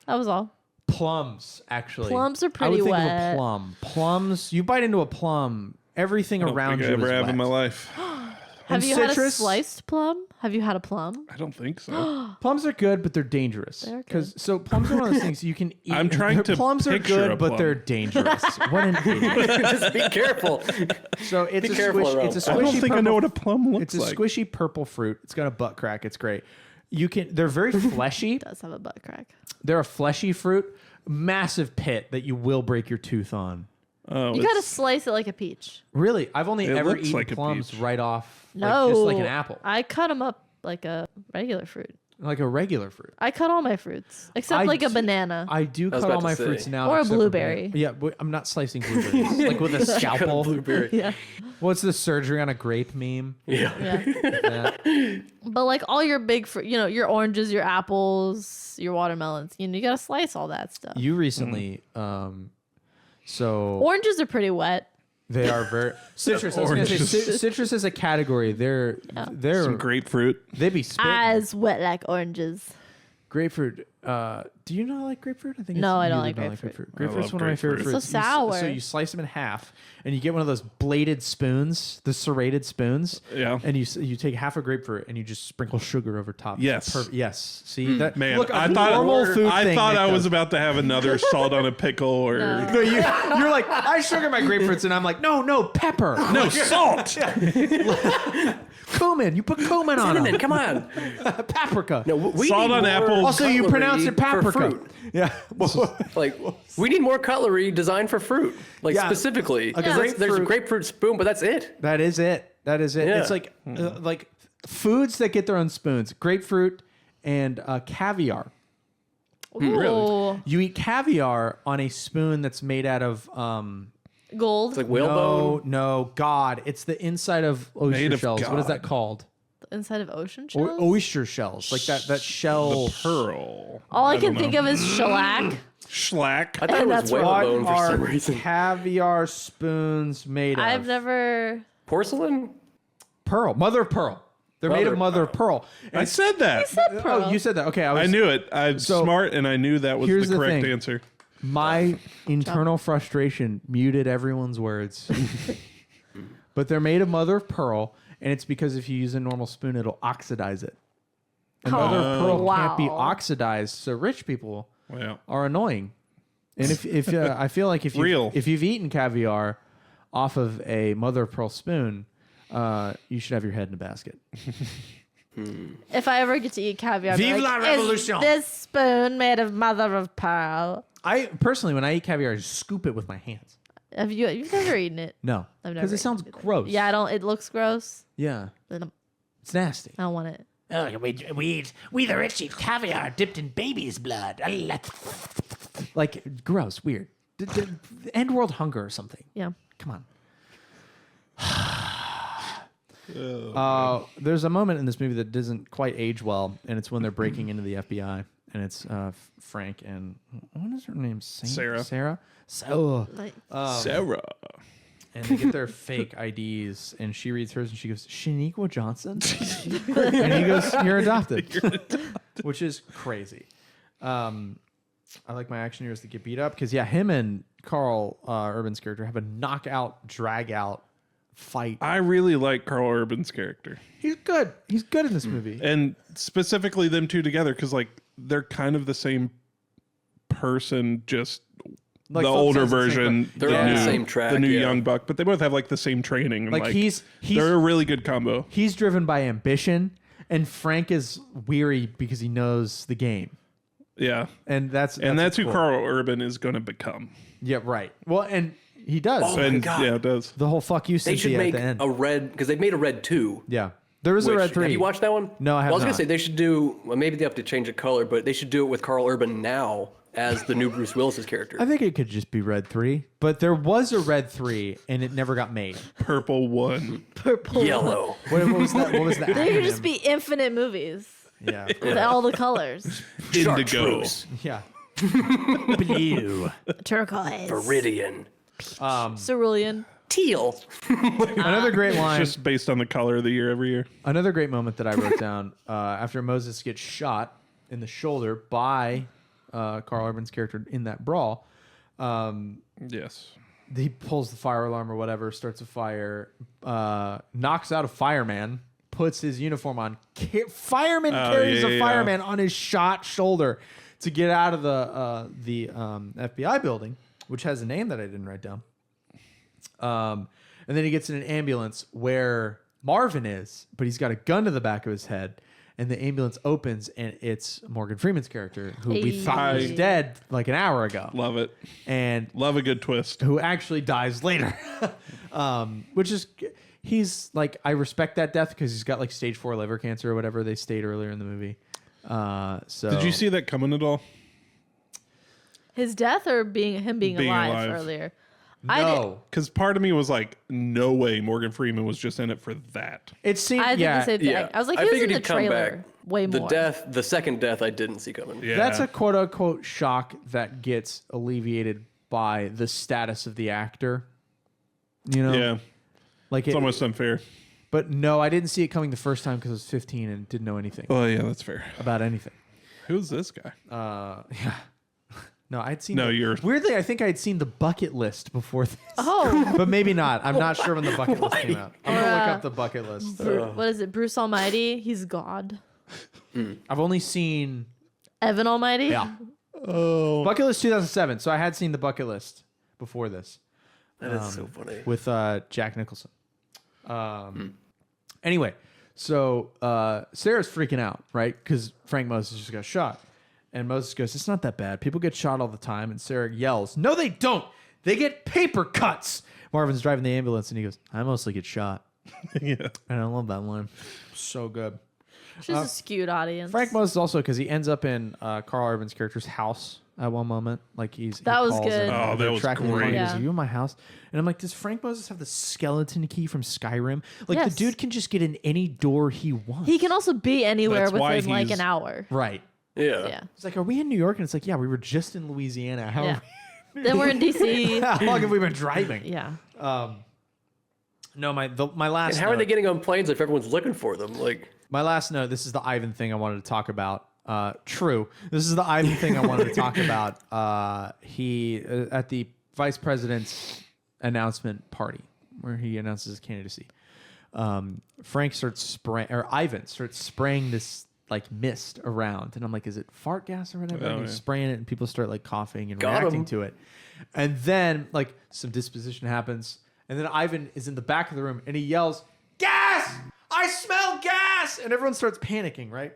That was all. Plums, actually. Plums are I pretty would think of wet. a plum. Plums. You bite into a plum. Everything I don't around think you I ever is have wet. in my life. Have And you had a citrus? sliced plum? Have you had a plum? I don't think so. Plums are good, but they're dangerous. They're So plums are one of those things you can eat. I'm trying to Plums are picture good, a but plum. they're dangerous. What an idiot! Just be careful. So it's Be a careful squish. around. It's a I squishy. don't think I purple- know what a plum It's looks a like. squishy purple fruit. It's got a butt crack. It's great. They're very fleshy. Does have a butt crack. They're a fleshy fruit. Massive pit that you will break your tooth on. Oh, You gotta it's- slice it like a peach. Really, I've only It ever looks eaten like a plums peach. right off. No, just like an apple, I cut them up like a regular fruit. like a regular fruit. I cut all my fruits except I like a do- banana. I do I was cut all about my to say. fruits now, Or a except for blueberry. banana. Yeah, but I'm not slicing blueberries like with a scalpel. Blueberry. yeah, What's the surgery on a grape meme? Yeah. yeah. Yeah. But like all your big fruit, your oranges, your apples, your watermelons. You gotta slice all that stuff. You recently, so Oranges are pretty wet. they are very citrus. I was gonna say Oranges. citrus is a category. They're some grapefruit. they be spitting. Eyes wet like oranges. Grapefruit. Do you not like grapefruit? I think No, I don't you like don't grapefruit. Grapefruit's love one of my favorite grapefruit. fruits. It's so sour. So you slice them in half, and you get one of those bladed spoons, the serrated spoons. Yeah. And you take half a grapefruit and you just sprinkle sugar over top. Yes. Yes. See that? Man, Look, a I thought normal food I thing thought Nick I was does. about to have another salt on a pickle or No. No, you're like, I sugar my grapefruits, and I'm like, no, pepper. no salt. Cumin. You put cumin on Cinnamon, them. come on. Paprika. No, we Salt need on more apples. Also, you cutlery pronounce it for paprika. fruit. Yeah. Like, we need more cutlery designed for fruit. Like, Yeah. specifically. Okay, There's a grapefruit. grapefruit spoon, but that's it. That is it. Yeah. It's like foods that get their own spoons. Grapefruit and caviar. Ooh, You eat caviar on a spoon that's made out of gold. It's like whalebone. no, God, it's the inside of oyster Made of shells. What is that God. called? Inside of ocean shells. Oyster shells, like that shell. Pearl. All I don't can think know. of is shellac. Schlack. I thought it was that's right. What whalebone for are some reason. caviar spoons made of? I've never. Porcelain? Pearl, mother of pearl. They're made of mother of pearl. I said that. Pearl. Oh, you said that. Okay, I knew it. I'm So, smart, and I knew that was here's the the correct thing. answer. My internal frustration muted everyone's words. But they're made of mother of pearl, and it's because if you use a normal spoon, it'll oxidize it. And mother of pearl can't be wow. oxidized, so rich people Wow. are annoying. And if I feel like if you've eaten caviar off of a mother of pearl spoon, you should have your head in a basket. If I ever get to eat caviar, I'll be Vive like, la revolution." Is this spoon made of mother of pearl? I personally, when I eat caviar, I just scoop it with my hands. You've never eaten it? No, I've never. because it eaten sounds either. gross. Yeah, I don't. It looks gross. Yeah, But it's nasty. I don't want it. Oh, we the rich eat caviar dipped in baby's blood. Like gross, weird. End world hunger or something. Yeah. Come on. There's a moment in this movie that doesn't quite age well, and it's when they're breaking into the FBI, and it's Frank and what is her name? Sarah. Sarah. So, Like, Sarah. and they get their fake IDs, and she reads hers, and she goes, "Shaniqua Johnson," and he goes, "You're adopted," which is crazy. I like my action heroes to get beat up because him and Carl Urban's character have a knockout, drag out fight. I really like Carl Urban's character, He's good. He's good in this movie. and specifically them two together because like they're kind of the same person, just Like the Phil older says, the same version. person. They're on the same track, The new yeah. young buck, but they both have like the same training. And, Like, he's they're a really good combo. he's driven by ambition, and Frank is weary because he knows the game, Yeah, and that's and that's who cool. Carl Urban is going to become. Yeah, right. Well, and He does. Oh, my God. Yeah, it does. The whole fuck you They should Cynthia at make the end. a red, because they've made a red 2. Yeah. There was a red 3. Have you watched that one? No, I have Well, I was not. going to say they should do, well, maybe they have to change the color, but they should do it with Carl Urban now as the new Bruce Willis's character. I think it could just be red 3, but there was a red 3 and it never got made. Purple 1. Purple. Yellow. What was that? What was the There could acronym? just be infinite movies Yeah. with all the colors. Indigo. Chartreuse. Yeah. Blue. Turquoise. Viridian. Cerulean. Teal. Another great line. Just based on the color of the year every year. Another great moment that I wrote down after Moses gets shot in the shoulder by Carl Urban's character in that brawl. Yes. He pulls the fire alarm or whatever, starts a fire, knocks out a fireman, puts his uniform on. Fireman carries a fireman on his shot shoulder to get out of the FBI building, which has a name that I didn't write down. And then he gets in an ambulance where Marvin is, but he's got a gun to the back of his head. And the ambulance opens, and it's Morgan Freeman's character, who we thought was Hey. dead like an hour ago. Love it. And Love a good twist. who actually dies later. Which is, he's like, I respect that death because he's got like stage 4 liver cancer or whatever they stated earlier in the movie. So Did you see that coming at all? His death or him being alive earlier? I did. No. Because part of me was like, no way Morgan Freeman was just in it for that. It seemed, I think yeah, the same thing. Yeah. I was like, I he was figured in the he'd come trailer back. way more. The second death I didn't see coming. Yeah. that's a quote unquote shock that gets alleviated by the status of the actor. You know? Yeah. Like It's almost unfair. But no, I didn't see it coming the first time because I was 15 and didn't know anything Oh, yeah, that's fair. about anything. Who's this guy? Yeah. No, I'd seen. No, you're- weirdly. I think I'd seen the bucket list before this, Oh, but maybe not. I'm not sure when the bucket list came out. I'm gonna look up the bucket list. what is it? Bruce Almighty? He's God. I've only seen Evan Almighty? bucket list 2007, so I had seen the bucket list before this That is so funny. with Jack Nicholson. Anyway, so Sarah's freaking out, right? Because Frank Moses just got shot. And Moses goes, it's not that bad. People get shot all the time. And Sarah yells, no, they don't. They get paper cuts. Marvin's driving the ambulance and he goes, I mostly get shot. Yeah. And I love that line. So good. She's a skewed audience. Frank Moses also, because he ends up in Carl Urban's character's house at one moment. Like he That was calls good. him, Oh, and that they're was tracking him down. great. He goes, Yeah. are you in my house? And I'm like, does Frank Moses have the skeleton key from Skyrim? Like Yes. the dude can just get in any door he wants. He can also be anywhere That's why within like he's- an hour. Right. Yeah. Yeah. It's like, are we in New York? And it's like, yeah, we were just in Louisiana. How, Yeah. Then we're in DC. how long have we been driving? Yeah. No, my last And how are they note- getting on planes if everyone's looking for them? Like, My last note, this is the Ivan thing I wanted to talk about. True. This is the Ivan thing I wanted to talk about. He, at the vice president's announcement party, where he announces his candidacy, Frank starts spraying, or Ivan starts spraying this like mist around. And I'm like, is it fart gas or whatever? Oh, and he's yeah. spraying it and people start like coughing and Got reacting 'em. to it. And then like some disposition happens. And then Ivan is in the back of the room and he yells, gas! I smell gas! And everyone starts panicking, right?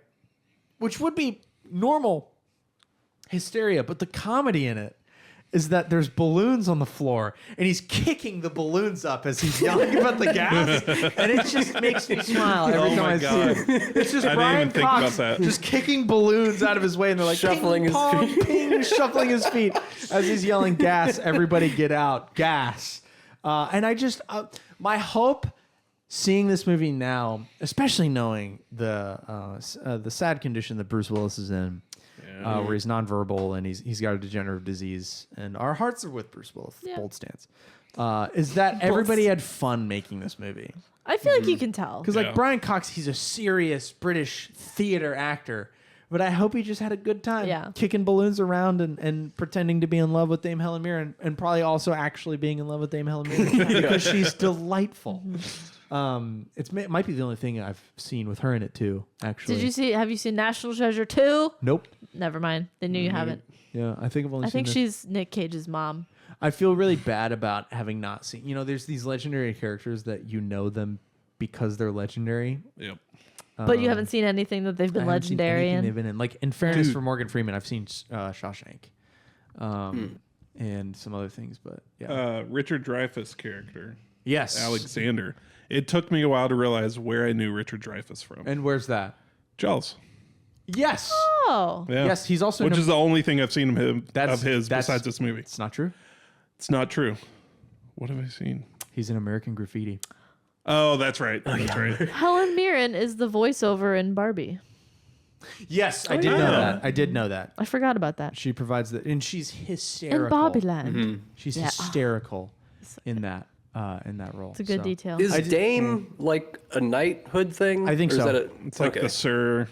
Which would be normal hysteria, but the comedy in it is that there's balloons on the floor and he's kicking the balloons up as he's yelling about the gas. And it just makes me smile every Oh time my I God. see it. It's just I didn't Brian even think Cox about that. just kicking balloons out of his way and they're like Shuffling ping, his pong, feet. ping, shuffling his feet as he's yelling gas. Everybody get out, gas. And I just, my hope seeing this movie now, especially knowing the sad condition that Bruce Willis is in, where he's nonverbal and he's got a degenerative disease, and our hearts are with Bruce Willis. Yeah. Bold stance. Is that everybody had fun making this movie? I feel like you can tell. Because Yeah. like Brian Cox, he's a serious British theater actor. But I hope he just had a good time Yeah. kicking balloons around and pretending to be in love with Dame Helen Mirren and probably also actually being in love with Dame Helen Mirren because she's delightful. It might be the only thing I've seen with her in it too, actually. Have you seen National Treasure 2? Nope. Never mind. They knew you haven't. Yeah, I think I've only I seen think this. she's Nick Cage's mom. I feel really bad about having not seen. You know, there's these legendary characters that you know them because they're legendary. Yep. But you haven't seen anything that they've been I haven't seen legendary anything in. they've been in. Like in fairness for Morgan Freeman, I've seen Shawshank. and some other things. But yeah, Richard Dreyfuss character, yes, Alexander. It took me a while to realize where I knew Richard Dreyfuss from. And where's that? Jaws. Yes. Oh. Yeah. Yes, he's also which is the only thing I've seen of his that's- besides this movie. It's not true. It's not true. What have I seen? He's in American Graffiti. Oh, that's right. That's right. Helen Mirren is the voiceover in Barbie. Yes, I did know that. I did know that. I forgot about that. She provides that, and she's hysterical. In Barbieland. She's Yeah. hysterical in that role. It's a good detail. Is Dame like a knighthood thing? I think Or is so. that It's like the Sir.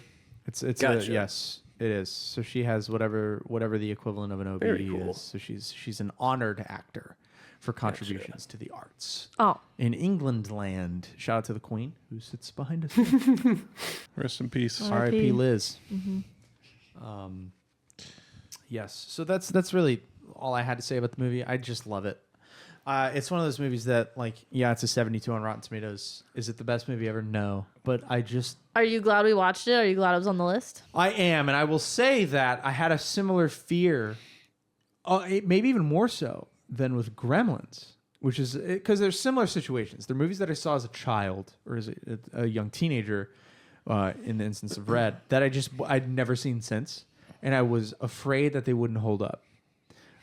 It's Gotcha. yes, it is. So she has whatever the equivalent of an OBE Very cool. is. So she's an honored actor for contributions to the arts. Oh. In England land, shout out to the Queen who sits behind us. Rest in peace. R.I.P. Liz. Yes. So that's really all I had to say about the movie. I just love it. It's one of those movies that, like, yeah, it's a 72 on Rotten Tomatoes. Is it the best movie ever? No. But Are you glad we watched it? Are you glad it was on the list? I am, and I will say that I had a similar fear, maybe even more so than with Gremlins, which is because there's similar situations. They're movies that I saw as a child or as a young teenager, in the instance of Red, that I'd never seen since, and I was afraid that they wouldn't hold up.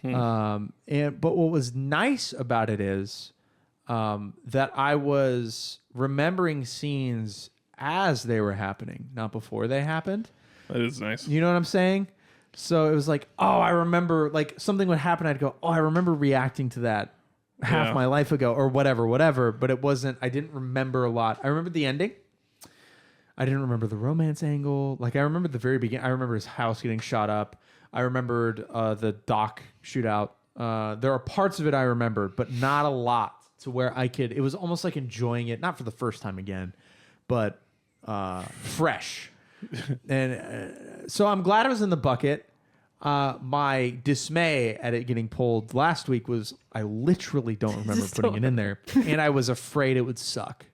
But what was nice about it is that I was remembering scenes as they were happening, not before they happened. That is nice. You know what I'm saying? So it was like, oh, I remember, like, something would happen. I'd go, oh, I remember reacting to that half my life ago or whatever. But it wasn't, I didn't remember a lot. I remember the ending. I didn't remember the romance angle. Like, I remember the very beginning. I remember his house getting shot up. I remembered the dock shootout. There are parts of it I remembered, but not a lot to where it was almost like enjoying it, not for the first time again, but fresh. And so I'm glad it was in the bucket. My dismay at it getting pulled last week was I literally don't remember putting it in there, and I was afraid it would suck.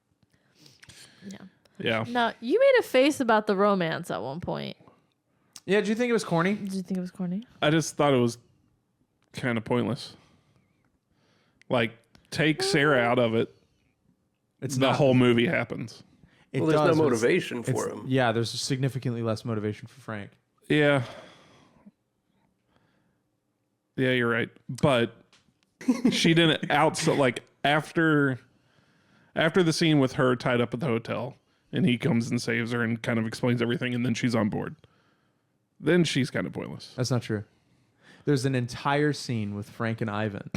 Yeah. Yeah. Now, you made a face about the romance at one point. Yeah, did you think it was corny? Did you think it was corny? I just thought it was kind of pointless. Like, take Sarah out of it. It's The whole movie happens. Well, there's no motivation for him. Yeah, there's significantly less motivation for Frank. Yeah. Yeah, you're right. But she didn't like after the scene with her tied up at the hotel and he comes and saves her and kind of explains everything and then she's on board. Then she's kind of pointless. That's not true. There's an entire scene with Frank and Ivan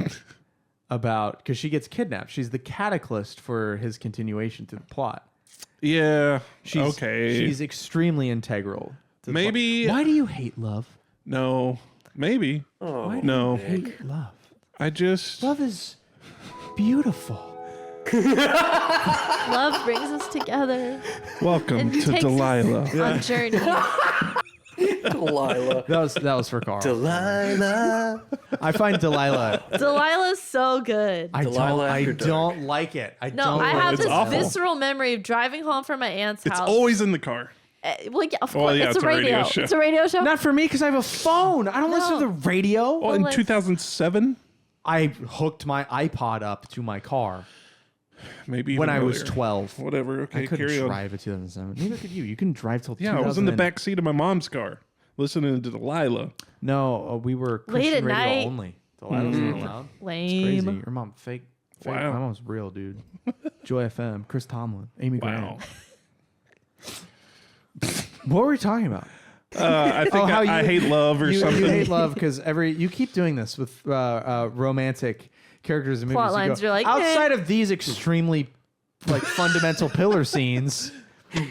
about, because she gets kidnapped. She's the catalyst for his continuation to the plot. Yeah. Okay. She's extremely integral. To Maybe. The plot. Why do you hate love? No. Maybe. Oh, Why do no. you hate love? I just. Love is beautiful. Love brings us together Welcome and to takes Delilah. us on journey. Delilah. That was for Carl. Delilah. I find Delilah. Delilah's so good. I Delilah After don't like it. I No, don't. I have It's this awful. visceral memory of driving home from my aunt's It's house. always in the car. Well, yeah, of Well, course. yeah, it's a radio show. It's a radio show. Not for me because I have a phone. I don't listen to the radio. Well, in like- 2007, I hooked my iPod up to my car maybe when even I was earlier. 12. Whatever. Okay, I couldn't carry on. drive at 2007. Neither could you. You can drive till Yeah, 2000. I was in the back seat of my mom's car listening to Delilah. No, we were Late Christian at radio night. only. Delilah's not allowed. It's crazy. Lame. Your mom fake. Wow. My mom's real, dude. Joy FM, Chris Tomlin, Amy Wow. Grant. What were we talking about? I think how I you- hate love or You something. hate love because you keep doing this with romantic characters in movies. Plot You lines, you're like, outside of these extremely like fundamental pillar scenes,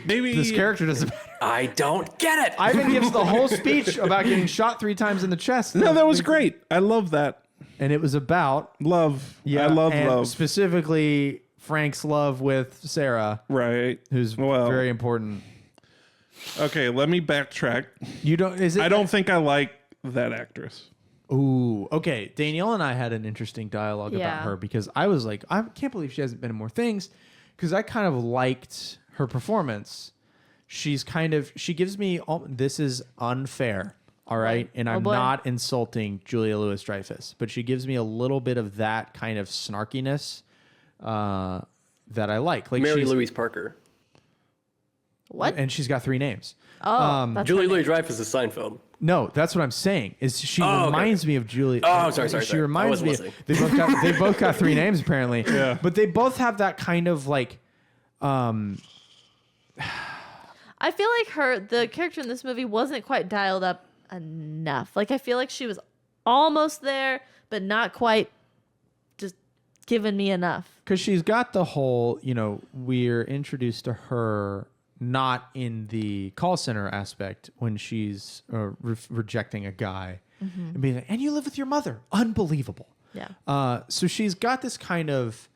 Maybe this character doesn't matter. I don't get it. Ivan gives the whole speech about getting shot 3 times in the chest. No, that was great. I love that. And it was about Love. I love and love. specifically Frank's love with Sarah, Right. who's Well, very important. Okay, let me backtrack. You don't? Is it? I don't think I like that actress. Ooh, okay. Danielle and I had an interesting dialogue Yeah. about her because I was like, I can't believe she hasn't been in more things because I kind of liked her performance. She gives me, this is unfair. All right. And I'm boy. not insulting Julia Louis-Dreyfus, but she gives me a little bit of that kind of snarkiness that I like. Like Mary Louise Parker. What? And she's got 3 names. Oh, that's Julie her name. Louis-Dreyfus is Seinfeld. No, that's what I'm saying. Is she reminds me of Julia? Oh, sorry. She reminds me. listening. They both got 3 names apparently. Yeah. But they both have that kind of like. I feel like the character in this movie wasn't quite dialed up enough. Like I feel like she was almost there, but not quite just giving me enough. Because she's got the whole, we're introduced to her not in the call center aspect when she's rejecting a guy and being like, and you live with your mother. Unbelievable. Yeah. So she's got this kind of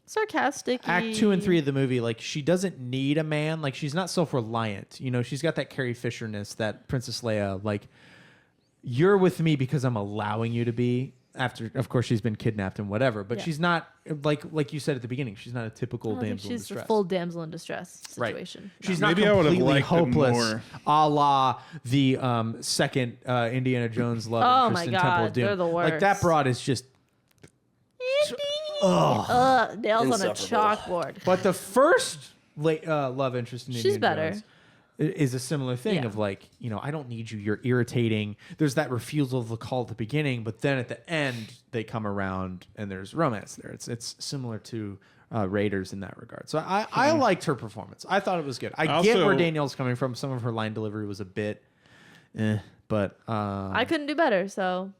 Sarcastic. Act 2 and 3 of the movie, like she doesn't need a man. Like she's not self-reliant. She's got that Carrie Fisher-ness, that Princess Leia, like you're with me because I'm allowing you to be. After, of course, she's been kidnapped and whatever, but she's not like you said at the beginning. She's not a typical damsel in distress. She's the full damsel in distress situation. Right. She's Maybe not I would've completely liked it hopeless, more. a la the second Indiana Jones love Oh interest my in God, Temple of Doom. they're the Like that worst. broad is just. Nails on a Insufferable. chalkboard. But the first love interest in She's Indiana better. Jones is a similar thing Yeah. of like, I don't need you. You're irritating. There's that refusal of the call at the beginning, but then at the end they come around and there's romance there. It's similar to Raiders in that regard. So I liked her performance. I thought it was good. I get Also- where Danielle's coming from. Some of her line delivery was a bit, but I couldn't do better, so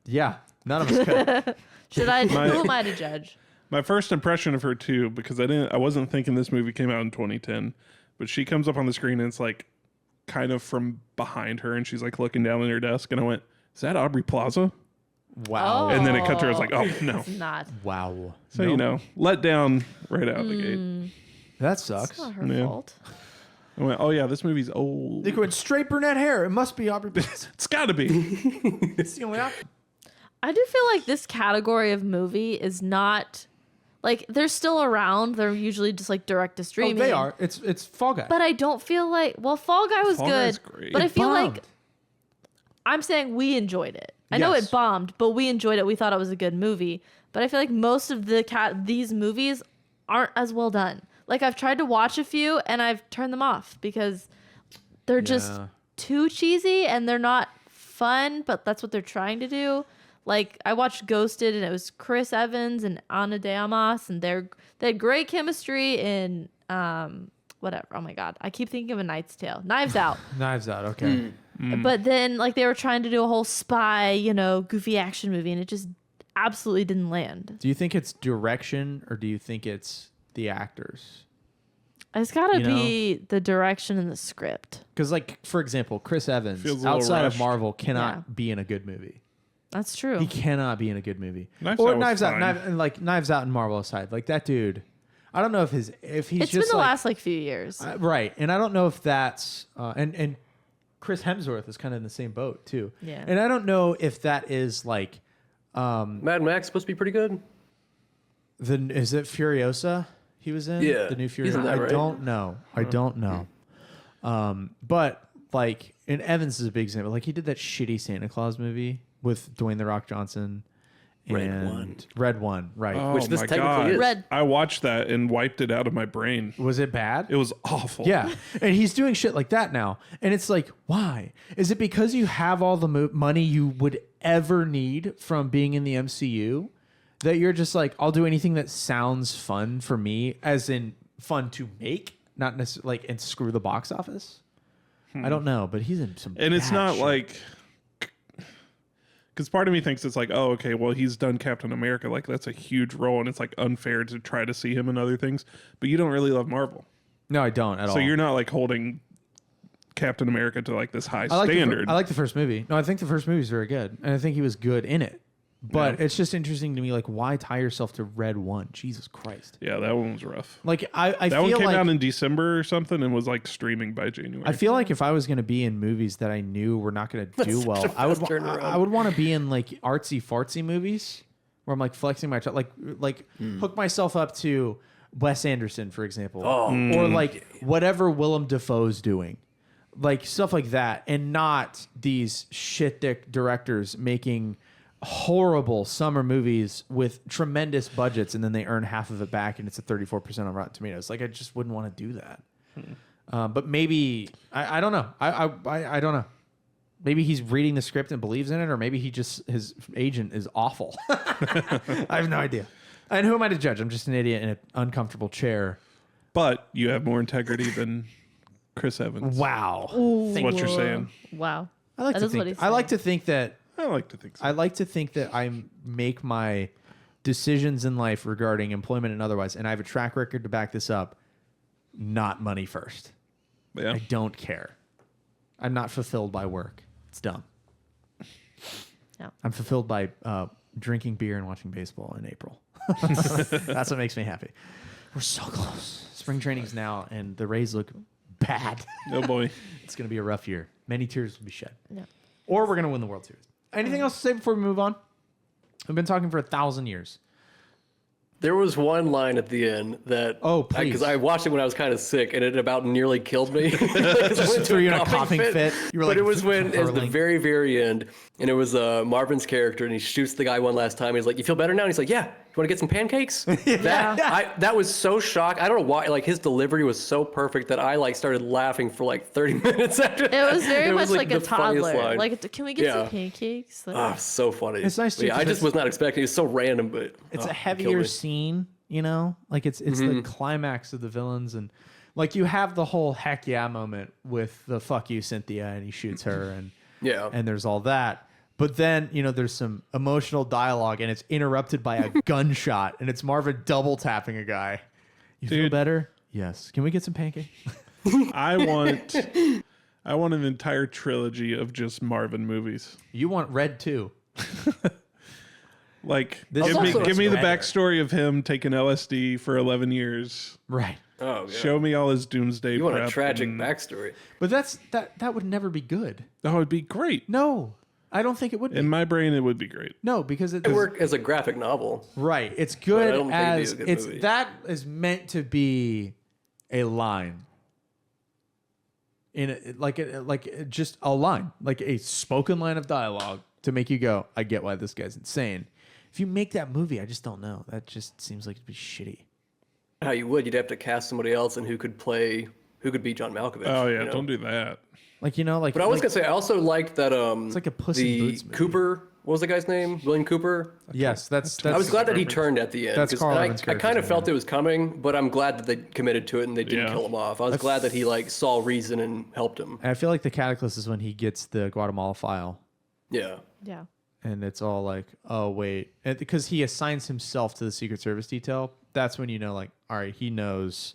yeah, none of us could. who am I to judge? My first impression of her too, because I wasn't thinking this movie came out in 2010, but she comes up on the screen and it's like kind of from behind her and she's like looking down at her desk and I went, is that Aubrey Plaza? Wow. And then it cut to her, I was like, oh no. It's not. Wow. So, let down right out of the gate. That It's sucks. not her Yeah. fault. I went, oh yeah, this movie's old. They went straight brunette hair. It must be Aubrey. It's gotta be. It's the only option. I do feel like this category of movie is not like they're still around. They're usually just like direct to Oh, streaming. they are. It's Fall Guy. But I don't feel like Fall Guy was Fall good. Guy's great. But I It feel like bombed. I'm saying we enjoyed it. I know Yes. it bombed, but we enjoyed it. We thought it was a good movie. But I feel like most of these movies aren't as well done. Like I've tried to watch a few and I've turned them off because they're just Yeah. too cheesy and they're not fun, but that's what they're trying to do. Like I watched Ghosted and it was Chris Evans and Ana de Armas and they had great chemistry in whatever. Oh my God. I keep thinking of A Knight's Tale. Knives Out. Knives Out. Okay. But then like they were trying to do a whole spy, goofy action movie and it just absolutely didn't land. Do you think it's direction or do you think it's the actors? It's gotta You know? be the direction and the script. Because, like, for example, Chris Evans, Feels a little outside of rushed. Marvel, cannot Yeah. be in a good movie. That's true. He cannot be in a good movie. Knives or Out was Knives Out, fine. Knives Out and Marvel aside, like that dude. I don't know if he's It's just been the like, last like few years. right, and I don't know if that's and Chris Hemsworth is kind of in the same boat too. Yeah. and I don't know if that is like Mad Max supposed to be pretty good. is it Furiosa he was in? Yeah, the new he's in Furiosa. that, I right? don't know. I don't know. But like, and Evans is a big example. Like he did that shitty Santa Claus movie with Dwayne the Rock Johnson. Red One, right? Oh Which this my technically God. is. Red. I watched that and wiped it out of my brain. Was it bad? It was awful. Yeah, and he's doing shit like that now, and it's like, why? Is it because you have all the money you would ever need from being in the MCU that you're just like, I'll do anything that sounds fun for me, as in fun to make, not necessarily like and screw the box office? I don't know, but he's in some. And it's bad not shit. like, because part of me thinks it's like, oh, okay, well, he's done Captain America. Like, that's a huge role, and it's like unfair to try to see him in other things. But you don't really love Marvel. No, I don't at all. So you're not like holding Captain America to like this high I like standard. I like the first movie. No, I think the first movie is very good, and I think he was good in it. But it's just interesting to me, like, why tie yourself to Red One? Jesus Christ! Yeah, that one was rough. Like, I That feel one came like out in December or something and was like streaming by January. I feel like if I was going to be in movies that I knew were not going to do such well, a fast turnaround. I would want to be in like artsy fartsy movies where I'm like flexing my like hook myself up to Wes Anderson, for example, or like whatever Willem Dafoe's doing. like stuff like that, and not these shit dick directors making horrible summer movies with tremendous budgets, and then they earn half of it back, and it's a 34% on Rotten Tomatoes. Like, I just wouldn't want to do that. But maybe I don't know. I don't know. Maybe he's reading the script and believes in it, or maybe his agent is awful. I have no idea. And who am I to judge? I'm just an idiot in an uncomfortable chair. But you have more integrity than Chris Evans. Wow. That's what you're saying. Wow. I like to think. I like to think that. I like to think so. I like to think that I make my decisions in life regarding employment and otherwise, and I have a track record to back this up. Not money first. Yeah. I don't care. I'm not fulfilled by work. It's dumb. No. I'm fulfilled by drinking beer and watching baseball in April. That's what makes me happy. We're so close. Spring training's now, and the Rays look bad. Oh, boy. It's going to be a rough year. Many tears will be shed. No. Or we're going to win the World Series. Anything else to say before we move on? We've been talking for 1,000 years. There was one line at the end that please. Because I watched it when I was kind of sick, and it about nearly killed me. Just threw you in a coughing fit. You were but like, it was when it was the hurling. very, very end, and it was Marvin's character, and he shoots the guy one last time. He's like, "You feel better now?" And he's like, "Yeah. You want to get some pancakes?" That was so shocked. I don't know why. Like, his delivery was so perfect that I started laughing for 30 minutes after. It was very much like a the funniest toddler. line. Like, can we get some pancakes? Like, So funny. It's nice too, Yeah, I 'cause just was not expecting. It's so random, but it's a it killed heavier me. scene, you know? Like, it's the climax of the villains, and like, you have the whole heck yeah moment with the fuck you, Cynthia, and he shoots her, and and there's all that. But then, there's some emotional dialogue, and it's interrupted by a gunshot, and it's Marvin double tapping a guy. You feel better? Yes. Can we get some pancake? I want an entire trilogy of just Marvin movies. You want Red too. Give me the backstory of him taking LSD for 11 years. Right. Oh, yeah. Show me all his doomsday You want a prep tragic and- backstory. But that would never be good. Oh, it'd be great. No, I don't think it would be. In my brain, it would be great. No, because It worked as a graphic novel. right. It's I good don't think as it'd be a good it's movie. that is meant to be a line. Just a line, like a spoken line of dialogue to make you go, I get why this guy's insane. If you make that movie, I just don't know. That just seems like it'd be shitty. How you would? You'd have to cast somebody else, and who could be John Malkovich? Oh, yeah. Don't do that. But But I was gonna say, I also liked that. it's like a Puss in the Boots movie. Cooper. What was the guy's name? William Cooper. Yes, that's I was glad that he turned at the end. That's 'cause- Carl and Evans' I kind character's of felt name. it was coming, but I'm glad that they committed to it and they didn't Yeah. kill him off. I was glad that he saw reason and helped him. I feel like the Cataclysm is when he gets the Guatemala file. Yeah. yeah. And it's all like, oh, wait. Because he assigns himself to the Secret Service detail. That's when all right, he knows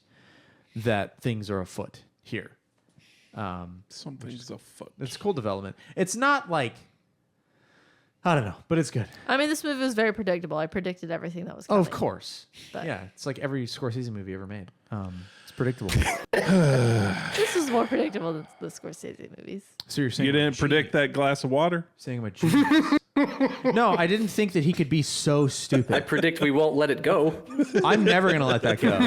that things are afoot here. Something's afoot. It's cool development. It's not like, I don't know, but it's good. I mean, this movie was very predictable. I predicted everything that was Oh, coming. of course. But- Yeah, it's like every Scorsese movie ever made. It's predictable. This is more predictable than the Scorsese movies. So you're saying You didn't predict that glass of water? Saying I'm a genius. No, I didn't think that he could be so I stupid. predict we won't let it go. I'm never going to let that go.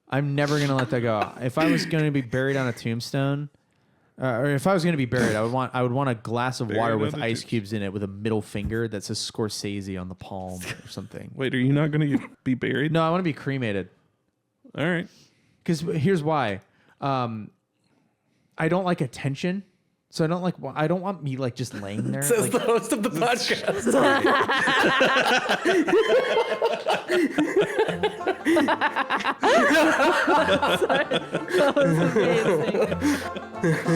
I'm never going to let that go. If I was going to be buried on a tombstone, or if I was going to be buried, I would want a glass of water Buried with on a ice tombstone. cubes in it with a middle finger that says Scorsese on the palm or something. Wait, are you not going to be buried? No, I want to be cremated. All right. Because here's why. I don't like attention. So I don't want me just laying there. Says Like, the host of the podcast. That was amazing.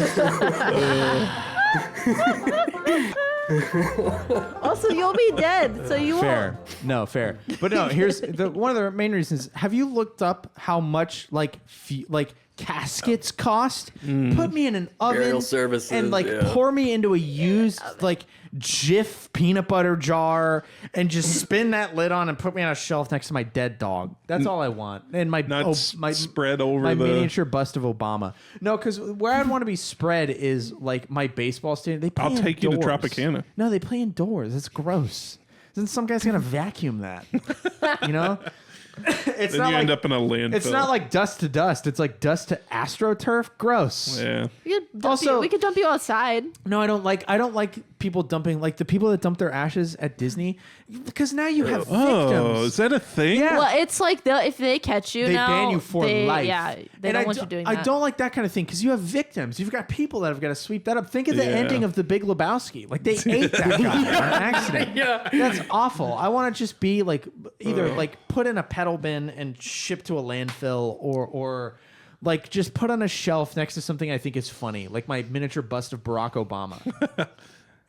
Also, you'll be dead, so you fair. won't. No, fair. But no, here's one of the main reasons. Have you looked up how much caskets cost? Put me in an oven Burial services, and yeah. pour me into a used Jif peanut butter jar and just spin that lid on and put me on a shelf next to my dead dog. That's all I want. And my Spread over my the... miniature bust of Obama. No, because where I'd want to be spread is my baseball stadium. They play I'll take you to indoors. Tropicana. No, they play indoors. It's gross. Then some guy's gonna vacuum that. It's Then not you like end up in a landfill. it's not like dust to dust. It's like dust to AstroTurf. Gross. Yeah. We could dump you outside. No, I don't like people dumping like the people that dump their ashes at Disney because now you have Oh, victims. is that a thing? Yeah. Well, it's like if they catch you They now, ban you for life. Yeah, they And don't want you doing that. I don't like that kind of thing because you have victims. You've got people that have got to sweep that up. Think of the Yeah. ending of The Big Lebowski. Like they ate that guy on accident. Yeah. That's awful. I want to just be like either like put in a pedal bin and shipped to a landfill or like just put on a shelf next to something I think is funny, like my miniature bust of Barack Obama.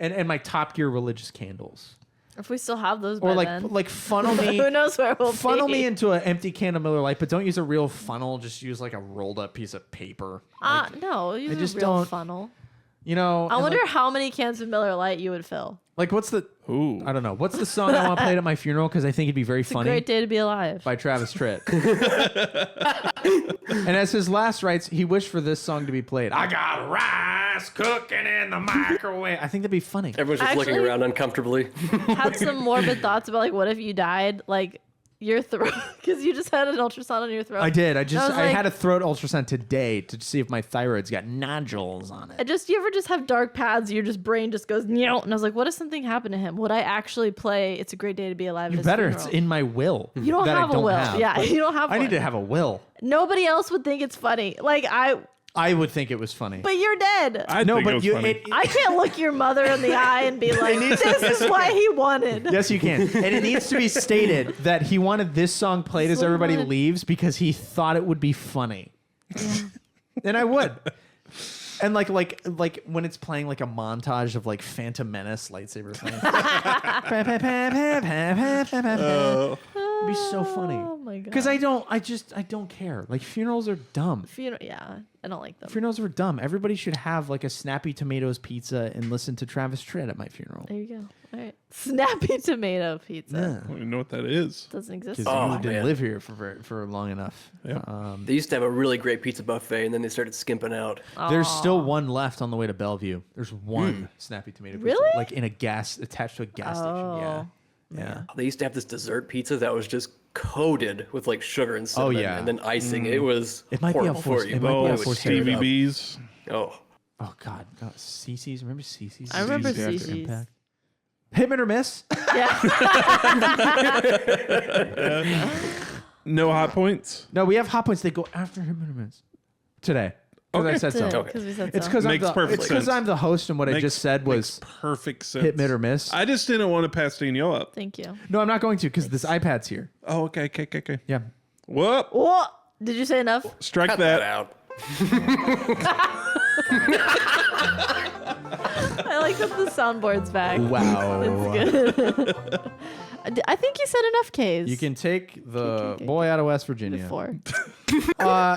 and my Top Gear religious candles. If we still have those by Or then. like funnel me. Who knows where we'll Funnel be. me into an empty can of Miller Lite, but don't use a real funnel. Just use like a rolled up piece of paper. No, use just a real don't- funnel. You know. I and, wonder like, how many cans of Miller Lite you would fill. like what's the? Ooh. I don't know. What's the song I want played at my funeral? Because I think it'd be very It's a funny. great day to be alive. By Travis Tritt. And as his last rites, he wished for this song to be played. I got rice cooking in the microwave. I think that'd be funny. Everyone's just looking Actually- around uncomfortably. Had some morbid thoughts about like what if you died like your throat because you just had an ultrasound on your throat. I did. I was I like- had a throat ultrasound today to see if my thyroid's got nodules on it. You ever just have dark paths? Your brain just goes meow, and I was like, what if something happened to him? Would I actually play "It's a Great Day to Be Alive"? You at his better. funeral? It's in my will. You don't that have I a don't will. have. Yeah, you don't have. I one. need to have a will. Nobody else would think it's funny. Like I would think it was funny. but you're dead. I no, think but it was you. funny. I can't look your mother in the eye and be like, this is what he wanted. Yes, you can. And it needs to be stated that he wanted this song played as what he everybody wanted. leaves because he thought it would be funny. And I would. And like when it's playing like a montage of like Phantom Menace lightsaber thing. It'd be so funny. Oh my god. Because I don't care. Like funerals are dumb. Yeah, I don't like them. Funerals are dumb. Everybody should have like a Snappy Tomatoes pizza and listen to Travis Tritt at my funeral. There you go. All right. Snappy tomato pizza. Yeah. I don't even know what that is. Doesn't exist. Because Oh, you didn't man. live here for long enough. Yeah. They used to have a really great pizza buffet, and then they started skimping out. There's still one left on the way to Bellevue. There's one Snappy Tomato pizza. Really? Like in a attached to a gas station. Yeah. Yeah. They used to have this dessert pizza that was just coated with like sugar and cinnamon, yeah. and then icing. It was It might be horrible a for force- you. it might be Oh, a It would force tear it Stevie up. B's. Oh, Oh God. CC's. Remember CC's? I remember After CC's. Impact. Hitman or miss? Yeah. No hot points. No, we have hot points. They go after Hitman or miss today. Because I said so. Okay. Because we said It's so. because Makes perfect sense. I'm the host, and what I Makes- just said was Perfect sense. hit, mid, or miss. I just didn't want to pass Danielle up. Thank you. No, I'm not going to because this iPad's here. Oh, okay. Yeah. Whoop. What? Did you say enough? Strike cut that. that out. I like that the soundboard's back. Wow. It's good. I think you said enough, K's. You can take the boy out of West Virginia. Four.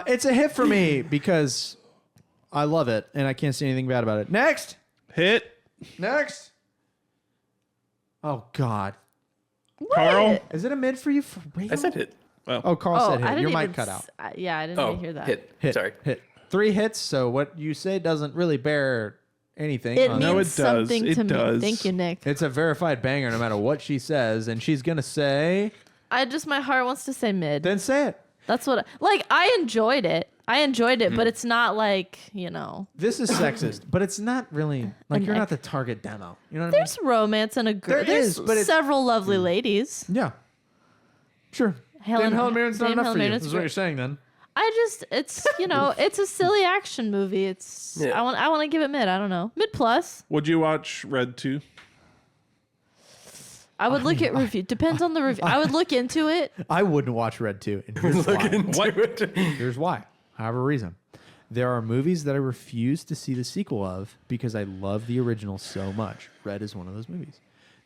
It's a hit for me because I love it and I can't say anything bad about it. Next. Next. Oh God. Carl. Is it a mid for you for real? I said hit. Oh, Carl said I hit. didn't Your even mic cut out. Yeah, I didn't Oh, even hear that. hit. Sorry. Hit. 3 hits. So what you say doesn't really bear anything. It on means No, it does. something It to does. me. Thank you, Nick. It's a verified banger no matter what she says, and she's gonna say. My heart wants to say mid. Then say it. That's what I enjoyed it. But it's not like, This is sexist, but it's not really like An you're not ex- the target demo. You know what there's romance and a girl. There There's is, but it's- several lovely ladies. I mean? Yeah. Sure. Helen Mirren's not Dame enough Helen for you. Mirren's This is what great. you're saying then. It's it's a silly action movie. It's Yeah. I want to give it mid. I don't know, mid plus. Would you watch Red 2? I would look at review. Depends on the review. I would look into it. I wouldn't watch Red 2. And here's why. What? Here's why. I have a reason. There are movies that I refuse to see the sequel of because I love the original so much. Red is one of those movies.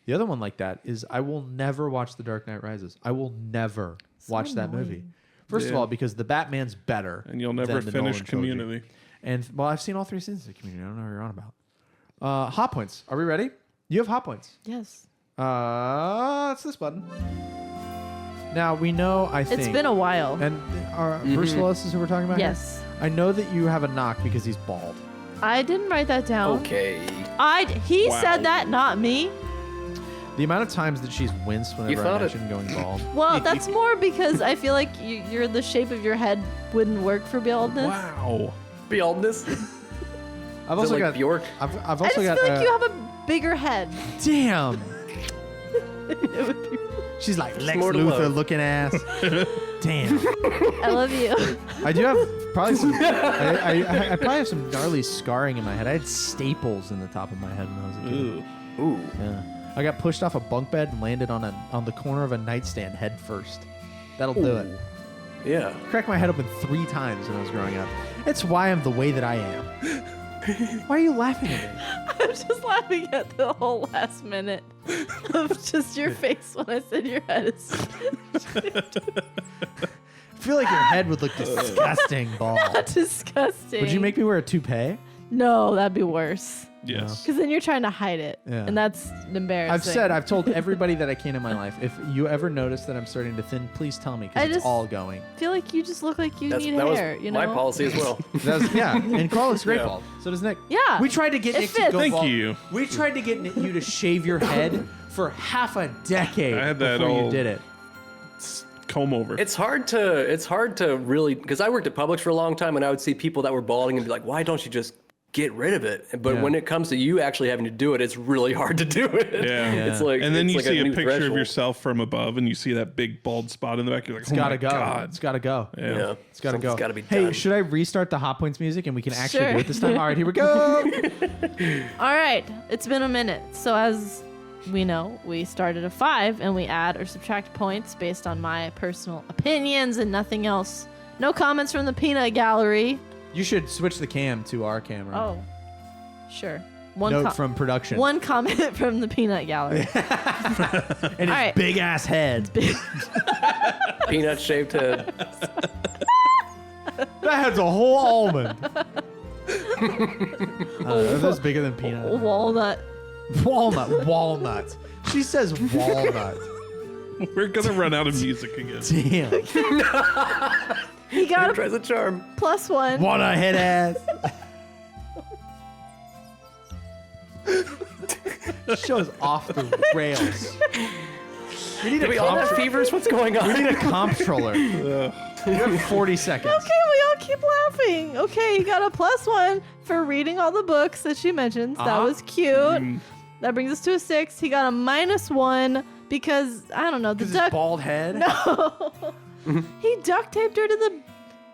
The other one like that is I will never watch The Dark Knight Rises. I will never watch that movie. First of Yeah. all, because the Batman's better. And you'll never than the finish Nolan trilogy. Community. And well, I've seen all 3 seasons of Community. I don't know what you're on about. Hot points. Are we ready? You have hot points. Yes, It's this button. Now we know. I think it's been a while. And Bruce Willis is who we're talking about. Yes. Here? I know that you have a knock because he's bald. I didn't write that down. Okay. He Wow. said that, not me. The amount of times that she's winced whenever I thought mention going bald. Well, that's more because I feel like the shape of your head wouldn't work for baldness. Wow. Baldness. I've also like got Bjork? I've I also just got. feel like you have a bigger head. Damn. She's like Lex more to Luthor love. looking ass. Damn. I love you. I do have probably some. I probably have some gnarly scarring in my head. I had staples in the top of my head when I was a kid. Ooh. Ooh. Yeah. I got pushed off a bunk bed and landed on the corner of a nightstand head first. That'll do it. Yeah. Cracked my head open 3 times when I was growing up. It's why I'm the way that I am. Why are you laughing at me? I'm just laughing at the whole last minute of just your face when I said your head is I feel like your head would look disgusting, bald. disgusting. Would you make me wear a toupee? No, that'd be worse. Yes. Because then you're trying to hide it. Yeah. And that's embarrassing. I've told everybody that I can in my life, if you ever notice that I'm starting to thin, please tell me I because it's just- all going. I feel like you just look like you That need was hair, you know? my policy as well. Yeah, and Carl looks great Yeah. bald. So does Nick. Yeah. We tried to get It Nick to fits. go Thank bald. you. We tried to get you to shave your head for half a decade I had that before you old- did it. Comb over. It's hard to really, because I worked at Publix for a long time and I would see people that were balding and be like, why don't you just get rid of it? But Yeah. when it comes to you actually having to do it, it's really hard to do it. Yeah. It's like, and then it's you like see a new picture of threshold. yourself from above, and you see that big bald spot in the back. You're like, It's oh gotta my go. God. It's gotta go. Yeah. Yeah. It's gotta go. Something's gotta be Hey, done. should I restart the Hot Points music and we can actually Sure. do it this time? All right, here we go. All right. It's been a minute. So as we know, we started a 5 and we add or subtract points based on my personal opinions and nothing else. No comments from the peanut gallery. You should switch the cam to our camera. Oh, sure. One Note from production. one comment from the peanut gallery. and his right. big ass head. Peanut shaped head. That head's a whole almond. That's bigger than peanut. Walnut. Walnut. She says walnut. We're gonna run out of music again. Damn. He got a Tries a charm. +1. Wanna hit ass. Show's off the rails. We need Do we all have fevers? What's going on? We need a comptroller. You have 40 seconds. Okay, we all keep laughing. Okay, he got a +1 for reading all the books that she mentions. That Uh-huh. was cute. That brings us to a 6. He got a -1 because I don't know the His duck. bald head. No, he duct taped her to the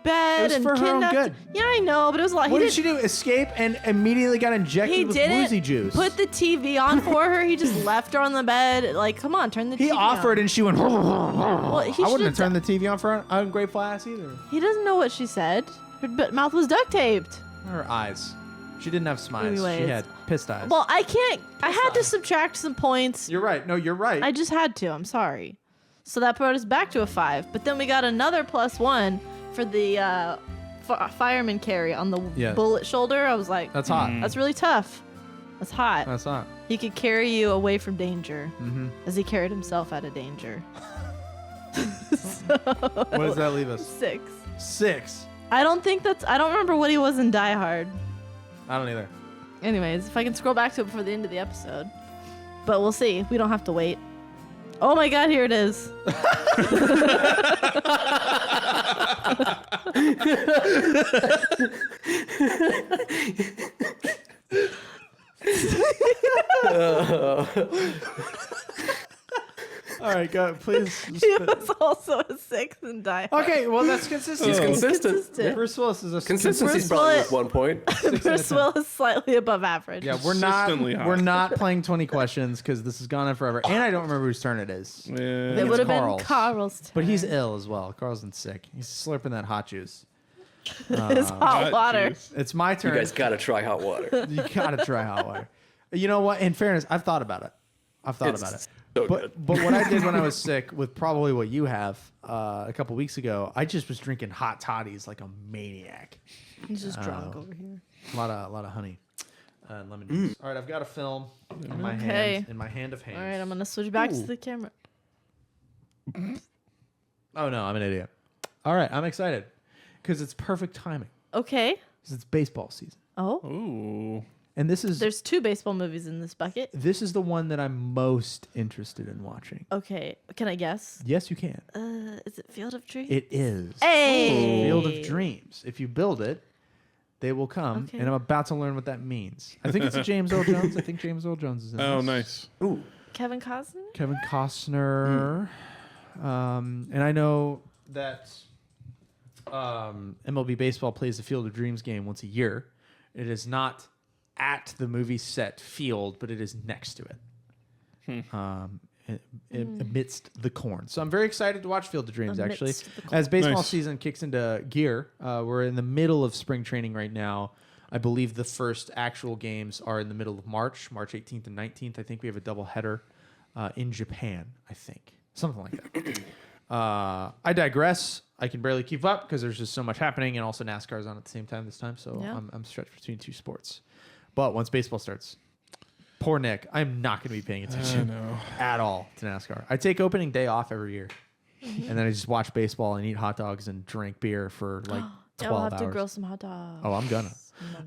bed It was and for her own kidnapped. good. Yeah, I know, but it was a lot. What he did she do? Escape and immediately got injected He with didn't woozy juice. put the TV on for her. He just left her on the bed. Like, come on, turn the he TV offered on. and she went. Well, he I wouldn't have should've turned the TV on for an ungrateful ass either. He doesn't know what she said. Her mouth was duct taped. Her eyes. She didn't have smiles. She Anyways. had pissed eyes. Well, I can't. I had to subtract some points. You're right. No, you're right. I just had to. I'm sorry. So that brought us back to a 5. But then we got another +1 for the fireman carry on the Yes. bullet shoulder. I was like, That's hot. that's really tough. That's hot. That's hot. He could carry you away from danger Mm-hmm. as he carried himself out of danger. What does that leave us? 6. 6. I don't remember what he was in Die Hard. I don't either. Anyways, if I can scroll back to it before the end of the episode. But we'll see. We don't have to wait. Oh my god, here it is. All right, go. Please. He was also a 6 in Die Hard. Okay, well that's consistent. He's consistent. Consistent. Bruce Willis is a Consistency's Bruce probably Willis- worth 1 point. Bruce Willis slightly above average. Yeah, Consistently hot. we're not playing 20 questions because this has gone on forever, and I don't remember whose turn it is. Yeah. It it's would have been Carl's. Carl's turn. But he's ill as well. Carl's been sick. He's slurping that hot juice. His hot Hot water. juice. It's my You turn. guys gotta try hot water. You gotta try hot water. You know what? In fairness, I've thought about it. about it. So good. But what I did when I was sick, with probably what you have a couple weeks ago, I just was drinking hot toddies like a maniac. He's just drunk over here. A lot of honey and lemon juice. All right, I've got a film in my Okay. hand. In my hand of hands. All right, I'm gonna switch back to Ooh. the camera. Oh no, I'm an idiot. All right, I'm excited because it's perfect timing Okay. because it's baseball season. Oh. Ooh. And There's 2 baseball movies in this bucket. This is the one that I'm most interested in watching. Okay, can I guess? Yes, you can. Is it Field of Dreams? It is. Hey! Field of Dreams. If you build it, they will come. Okay. And I'm about to learn what that means. I think it's a James Earl Jones. I think James Earl Jones is in Oh, this. nice. Ooh. Kevin Costner? Kevin Costner. And I know that MLB Baseball plays the Field of Dreams game once a year. It is not at the movie set field, but it is next to it. Amidst the corn. So I'm very excited to watch Field of Dreams, actually. As baseball Nice. season kicks into gear, we're in the middle of spring training right now. I believe the first actual games are in the middle of March 18th and 19th. I think we have a doubleheader in Japan, I think. Something like that. I digress. I can barely keep up because there's just so much happening, and also NASCAR is on at the same time this time, so Yeah. I'm stretched between 2 sports. But once baseball starts, poor Nick, I'm not going to be paying attention at all to NASCAR. I take opening day off every year, and then I just watch baseball and eat hot dogs and drink beer for like 12 Yeah, we'll have hours. to grill some hot dogs. Oh, I'm gonna.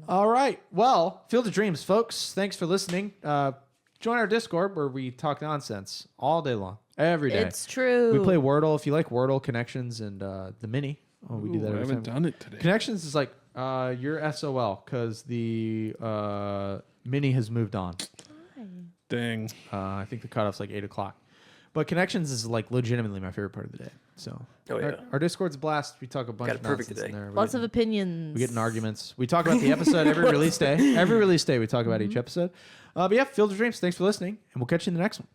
All right. Well, Field of Dreams, folks. Thanks for listening. Join our Discord where we talk nonsense all day long, every day. It's true. We play Wordle. If you like Wordle, Connections, and the Mini. Oh, we do that I every haven't time. done it today. Connections is like you're SOL because the Mini has moved on. Dang. I think the cutoff's like 8 o'clock. But Connections is like legitimately my favorite part of the day. So our Discord's a blast. We talk a bunch Got of it perfect nonsense in today. there. Lots of opinions. We get in arguments. We talk about the episode every release day. Every release day we talk about each episode. But yeah, Field of Dreams, thanks for listening, and we'll catch you in the next one.